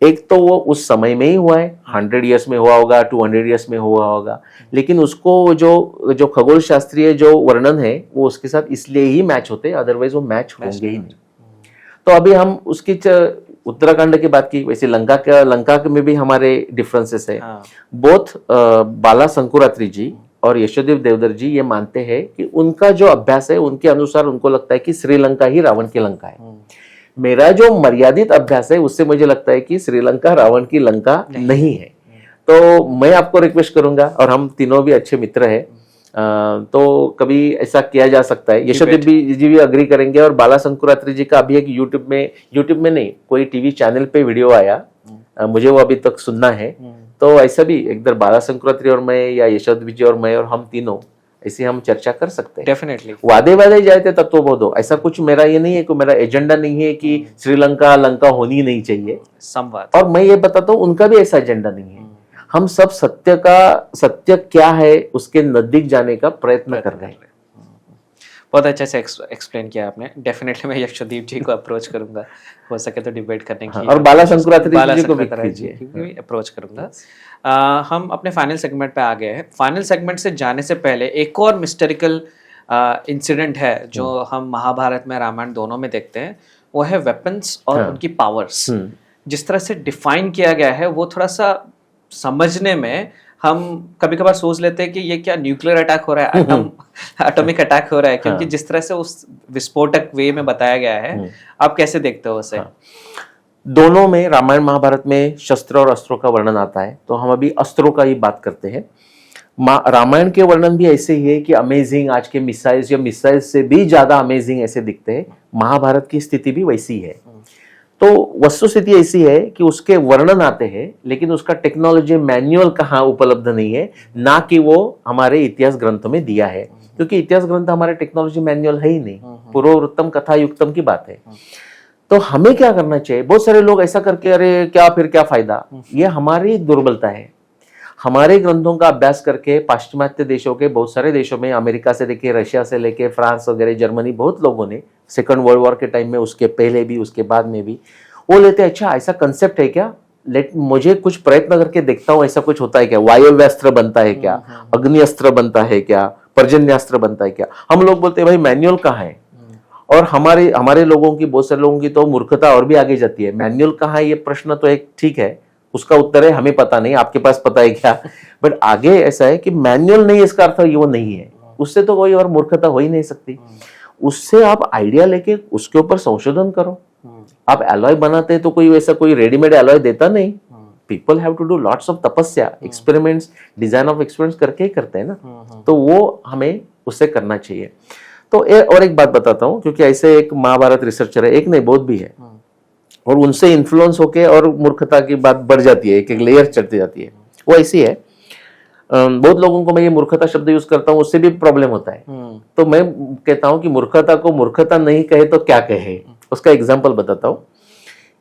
एक तो वो उस समय में ही हुआ है, 100 ईयर्स में हुआ होगा, 200 ईयर्स में हुआ होगा, लेकिन उसको जो खगोल शास्त्रीय जो वर्णन है वो उसके साथ इसलिए ही मैच होते हैं, अदरवाइज वो मैच होंगे ही नहीं। तो अभी हम उसकी उत्तराखंड की बात की, वैसे लंका में भी हमारे डिफरेंसेस है। बोथ बाला शंकुरात्री जी और यशोदेव देवधर जी ये मानते हैं कि उनका जो अभ्यास है, उनके अनुसार उनको लगता है कि श्रीलंका ही रावण की लंका है। मेरा जो मर्यादित अभ्यास है उससे मुझे लगता है कि श्रीलंका रावण की लंका नहीं है। तो मैं आपको रिक्वेस्ट करूंगा, और हम तीनों भी अच्छे मित्र हैं, तो कभी ऐसा किया जा सकता है। यशोदेव जी भी अग्री करेंगे, और बाला शंकुरात्री जी का अभी एक यूट्यूब में नहीं, कोई टीवी चैनल पे वीडियो आया, मुझे वो अभी तक सुनना है। तो ऐसा भी इधर बाला शंकुरात्री और मैं, या यशोदेव जी और मैं, और हम तीनों ऐसे हम चर्चा कर सकते हैं। डेफिनेटली वादे जाए थे तत्वबोधो, ऐसा कुछ मेरा ये नहीं है कि मेरा एजेंडा नहीं है कि श्रीलंका लंका होनी नहीं चाहिए, संवाद। और मैं ये बताता हूँ उनका भी ऐसा एजेंडा नहीं है। हम सब सत्य क्या है उसके नजदीक जाने का प्रयत्न कर रहे हैं। बहुत अच्छे से एक्सप्लेन किया आपने। डेफिनेटली मैं यशोदीप जी को अप्रोच करूंगा, हो सके तो डिबेट करने की। और बाला शंकुरात्री जी को भी कीजिए, अप्रोच करूंगा। हम अपने फाइनल सेगमेंट पे आ गए हैं। फाइनल सेगमेंट से जाने से पहले एक और मिस्टेरिकल इंसिडेंट है जो हम महाभारत में रामायण दोनों में देखते हैं, वो है वेपन्स और उनकी पावर्स। जिस तरह से डिफाइन किया गया है वो थोड़ा सा समझने में हम कभी कभार सोच लेते हैं कि ये क्या न्यूक्लियर अटैक हो रहा है, एटॉमिक अटैक हो रहा है, क्योंकि जिस तरह से उस विस्फोटक वे में बताया गया है। आप कैसे देखते हो उसे? दोनों में, रामायण महाभारत में शस्त्र और अस्त्रों का वर्णन आता है, तो हम अभी अस्त्रों का ही बात करते हैं। रामायण के वर्णन भी ऐसे ही है कि अमेजिंग, आज के मिसाइल्स या मिसाइल से भी ज्यादा अमेजिंग ऐसे दिखते हैं। महाभारत की स्थिति भी वैसी है। तो वस्तुस्थिति ऐसी है कि उसके वर्णन आते हैं, लेकिन उसका टेक्नोलॉजी मैनुअल कहाँ उपलब्ध नहीं है, ना कि वो हमारे इतिहास ग्रंथों में दिया है, क्योंकि इतिहास ग्रंथ हमारे टेक्नोलॉजी मैनुअल है ही नहीं, पूर्ववृत्तम कथा युक्तम की बात है। तो हमें क्या करना चाहिए? बहुत सारे लोग ऐसा करके, अरे क्या फायदा, ये हमारी दुर्बलता है। हमारे ग्रंथों का अभ्यास करके पाश्चिमात्य देशों के बहुत सारे देशों में, अमेरिका से लेके, रशिया से लेके, फ्रांस वगैरह, जर्मनी, बहुत लोगों ने सेकंड वर्ल्ड वॉर के टाइम में, उसके पहले भी, उसके बाद में भी, वो लेते हैं, अच्छा ऐसा कंसेप्ट है क्या, मुझे कुछ प्रयत्न करके देखता हूँ, ऐसा कुछ होता है क्या, वायव्यास्त्र बनता है क्या, अग्नि अस्त्र बनता है क्या, पर्जन्यास्त्र बनता है क्या। हम लोग बोलते हैं भाई मैनुअल कहाँ है, और हमारे लोगों की, बहुत सारे लोगों की तो मूर्खता और भी आगे जाती है। मैनुअल कहाँ है ये प्रश्न तो एक ठीक है, उसका उत्तर है हमें पता नहीं, आपके पास पता है क्या, बट आगे ऐसा है कि मैनुअल नहीं, इसका अर्थ ये वो नहीं है, उससे तो कोई और मूर्खता हो ही नहीं सकती। उससे आप आइडिया लेके उसके ऊपर संशोधन करो। आप एलॉय बनाते हैं तो कोई वैसा कोई रेडीमेड एलॉय देता नहीं, people have to do lots of tapasya, experiments, design of experiments करके ही करते हैं ना, तो वो हमें उससे करना चाहिए। तो और एक बात बताता हूँ, क्योंकि ऐसे एक महाभारत रिसर्चर है, एक नहीं बहुत भी है, और उनसे इन्फ्लुएंस होके और मूर्खता की बात बढ़ जाती है, एक एक लेयर चढ़ती जाती है। वो ऐसी है, बहुत लोगों को मैं ये मूर्खता शब्द यूज करता हूँ, उससे भी प्रॉब्लम होता है। तो मैं कहता हूँ कि मूर्खता को मूर्खता नहीं कहे तो क्या कहे। उसका एग्जाम्पल बताता हूँ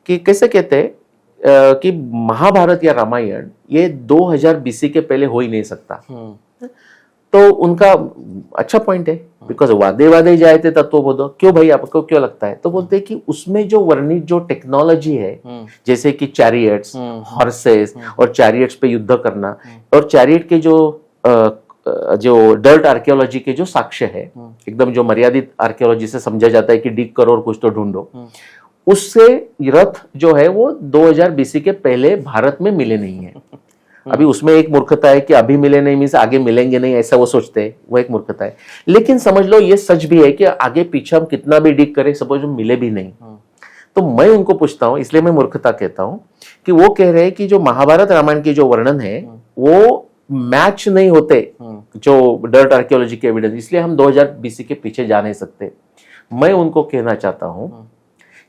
कि कैसे कहते हैं कि महाभारत या रामायण ये 2000 BC के पहले हो ही नहीं सकता। तो उनका अच्छा पॉइंट है, बिकॉज वादे जाए थे तत्वबोधो। क्यों भाई, आपको क्यों लगता है? तो बोलते हैं कि उसमें जो वर्णित जो टेक्नोलॉजी है, जैसे कि चैरियट्स, हॉर्सेस, और चैरियट्स पे युद्ध करना, और चैरियट के जो डर्ट आर्कियोलॉजी के जो साक्ष्य है, एकदम जो मर्यादित आर्कियोलॉजी से समझा जाता है कि डिग करो और कुछ तो ढूंढो, उससे रथ जो है वो 2000 BC के पहले भारत में मिले नहीं है। अभी उसमें एक मूर्खता है कि अभी मिले नहीं मीन्स आगे मिलेंगे नहीं, ऐसा वो सोचते हैं, वो एक मूर्खता है। लेकिन समझ लो ये सच भी है कि आगे पीछे हम कितना भी डिग करें, सपोज मिले भी नहीं, तो मैं उनको पूछता हूं, इसलिए मैं मूर्खता कहता हूं, कि वो कह रहे हैं कि जो महाभारत रामायण की जो वर्णन है वो मैच नहीं होते जो डर्ट आर्कियोलॉजी के एविडेंस, इसलिए हम 2000 बीसी के पीछे जा नहीं सकते। मैं उनको कहना चाहता हूं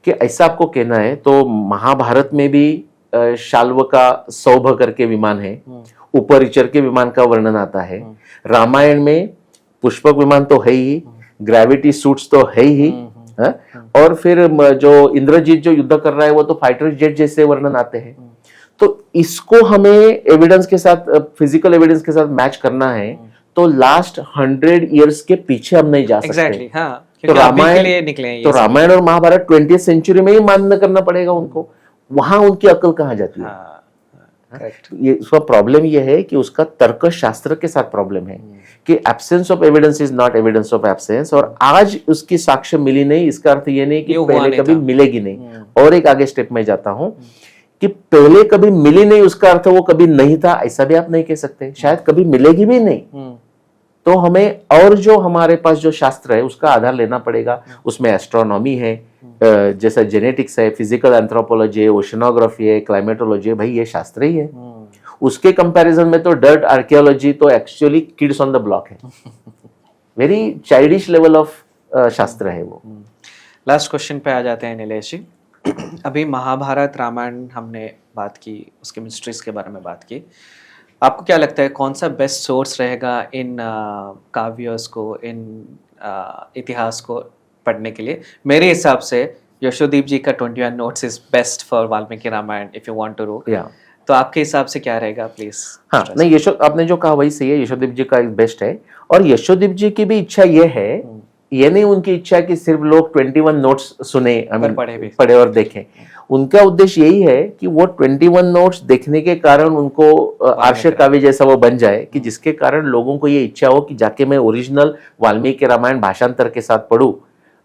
कि ऐसा आपको कहना है तो महाभारत में भी शाल्व का सौभ करके विमान है, उपरिचर के विमान का वर्णन आता है। रामायण में पुष्पक विमान तो है ही, ग्रेविटी सूट्स तो है ही, और फिर जो इंद्रजीत जो युद्ध कर रहा है वो तो फाइटर जेट जैसे वर्णन आते हैं। तो इसको हमें एविडेंस के साथ, फिजिकल एविडेंस के साथ मैच करना है तो लास्ट 100 इयर्स के पीछे हम नहीं जा सकते। Exactly, हाँ, तो रामायण रामायण और महाभारत 20th सेंचुरी में ही मान्य करना पड़ेगा उनको, वहां उनकी अकल कहाँ जाती है? हाँ, correct. ये उसका प्रॉब्लम ये है कि उसका तर्क शास्त्र के साथ प्रॉब्लम है कि absence of evidence is not evidence of absence, और आज उसकी साक्ष्य मिली नहीं इसका अर्थ ये नहीं कि ये हुआ पहले नहीं कभी था। मिलेगी नहीं। और एक आगे स्टेप में जाता हूं कि पहले कभी मिली नहीं उसका अर्थ वो कभी नहीं था, ऐसा भी आप नहीं कह सकते। शायद कभी मिलेगी भी नहीं, तो हमें और जो हमारे पास जो शास्त्र है उसका आधार लेना पड़ेगा। उसमें एस्ट्रोनॉमी है, जैसा जेनेटिक्स है, फिजिकल एंथ्रोपोलॉजी है, ओशनोग्राफी है, क्लाइमेटोलॉजी है, भाई ये शास्त्र ही है। उसके कंपैरिजन में तो डर्ट आर्कियोलॉजी तो actually kids on the block है, वेरी चाइल्डिश लेवल ऑफ शास्त्र है वो। लास्ट क्वेश्चन पे आ जाते हैं नीलेश जी। अभी महाभारत रामायण हमने बात की, उसके मिस्ट्रीज के बारे में बात की। आपको क्या लगता है कौन सा बेस्ट सोर्स रहेगा इन काव्यों को, इन इतिहास को पढ़ने के लिए? मेरे हिसाब से यशोदीप जी का 21 notes is best for Valmiki Ramayana if you want to read. तो आपके हिसाब से क्या रहेगा प्लीज? हाँ, नहीं, आपने जो कहा वही सही है, यशोदीप जी का एक बेस्ट है। और यशोदीप जी की भी इच्छा ये है, ये नहीं उनकी इच्छा कि सिर्फ लोग 21 नोट्स सुने, पढ़े और देखें। उनका उद्देश्य यही है कि वो 21 नोट्स देखने के कारण उनको आर्ष काव्य जैसा वो बन जाए, कि जिसके कारण लोगों को ये इच्छा हो कि जाके मैं ओरिजिनल वाल्मीकि रामायण भाषांतर के साथ पढूं,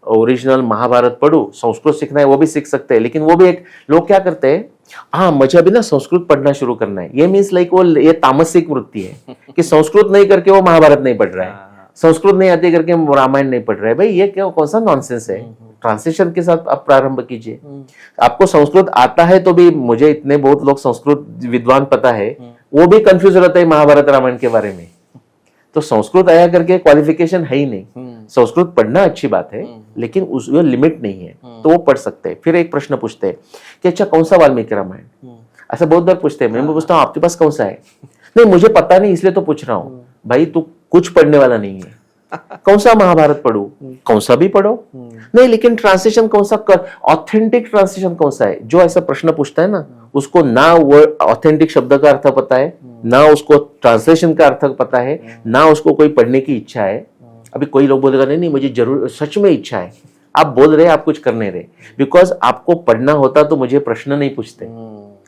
ओरिजिनल महाभारत पढूं। संस्कृत सीखना है वो भी सीख सकते हैं, लेकिन वो भी एक लोग क्या करते हैं, हाँ मुझे अभी ना संस्कृत पढ़ना शुरू करना है। ये मीन्स लाइक वो ये तामसिक वृत्ति है कि संस्कृत नहीं करके वो महाभारत नहीं पढ़ रहा है, संस्कृत नहीं आती करके रामायण नहीं पढ़ रहा है। भाई ये क्या, कौन सा नॉनसेंस है? ट्रांसलेशन के साथ आप प्रारंभ कीजिए। आपको संस्कृत आता है तो भी, मुझे इतने बहुत लोग संस्कृत विद्वान पता है, वो भी कंफ्यूज रहता है महाभारत रामायण के बारे में। तो संस्कृत आया करके क्वालिफिकेशन है ही नहीं। संस्कृत पढ़ना अच्छी बात है, लेकिन उस लिमिट नहीं है, तो वो पढ़ सकते हैं। फिर एक प्रश्न पूछते हैं कि अच्छा कौन सा वाल्मीकि रामायण? ऐसा बहुत बार पूछते हैं। मैं पूछता हूँ आपके पास कौन सा है? नहीं मुझे पता नहीं इसलिए तो पूछ रहा हूँ। भाई तू कुछ पढ़ने वाला नहीं है, कौन सा महाभारत पढ़ो? कौन सा भी पढ़ो, नहीं लेकिन ट्रांसलेशन कौन सा, ऑथेंटिक ट्रांसलेशन कौन सा है? जो ऐसा प्रश्न पूछता है ना, उसको ना वो ऑथेंटिक शब्द का अर्थ पता है, ना उसको ट्रांसलेशन का अर्थ पता है, ना उसको कोई पढ़ने की इच्छा है। अभी कोई लोग बोलेगा नहीं नहीं मुझे जरूर सच में इच्छा है, आप बोल रहे आप कुछ कर नहीं रहे। बिकॉज आपको पढ़ना होता तो मुझे प्रश्न नहीं पूछते,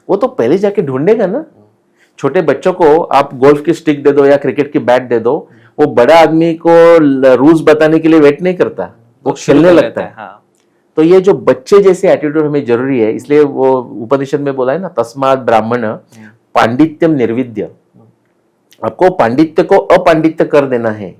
वो तो पहले जाके ढूंढेगा ना। छोटे बच्चों को आप गोल्फ की स्टिक दे दो या क्रिकेट की बैट दे दो, वो बड़ा आदमी को रूल्स बताने के लिए वेट नहीं करता, वो खेलने लगता है। हाँ। तो ये जो बच्चे जैसे एटीट्यूड हमें जरूरी है, इसलिए वो उपनिषद में बोला है ना, तस्मात् ब्राह्मण पांडित्यम निर्विद्य। आपको पांडित्य को अपांडित्य कर देना है,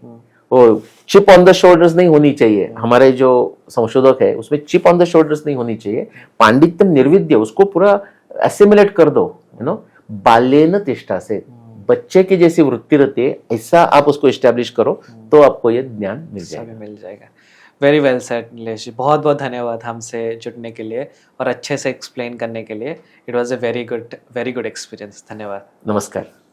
वो चिप ऑन द शोल्डर्स नहीं होनी चाहिए। हमारे जो संशोधक है उसमें चिप ऑन द शोल्डर्स नहीं होनी चाहिए। पांडित्यम निर्विद्य, उसको पूरा एसिमुलेट कर दो, यू नो, बाल्येन तिष्ठा से, बच्चे की जैसी वृत्ति रहती है, ऐसा आप उसको एस्टेब्लिश करो तो आपको ये ज्ञान मिल जाएगा। वेरी वेल सेड नीलेश जी, बहुत बहुत धन्यवाद हमसे जुड़ने के लिए और अच्छे से एक्सप्लेन करने के लिए। It was a very good experience. धन्यवाद। नमस्कार।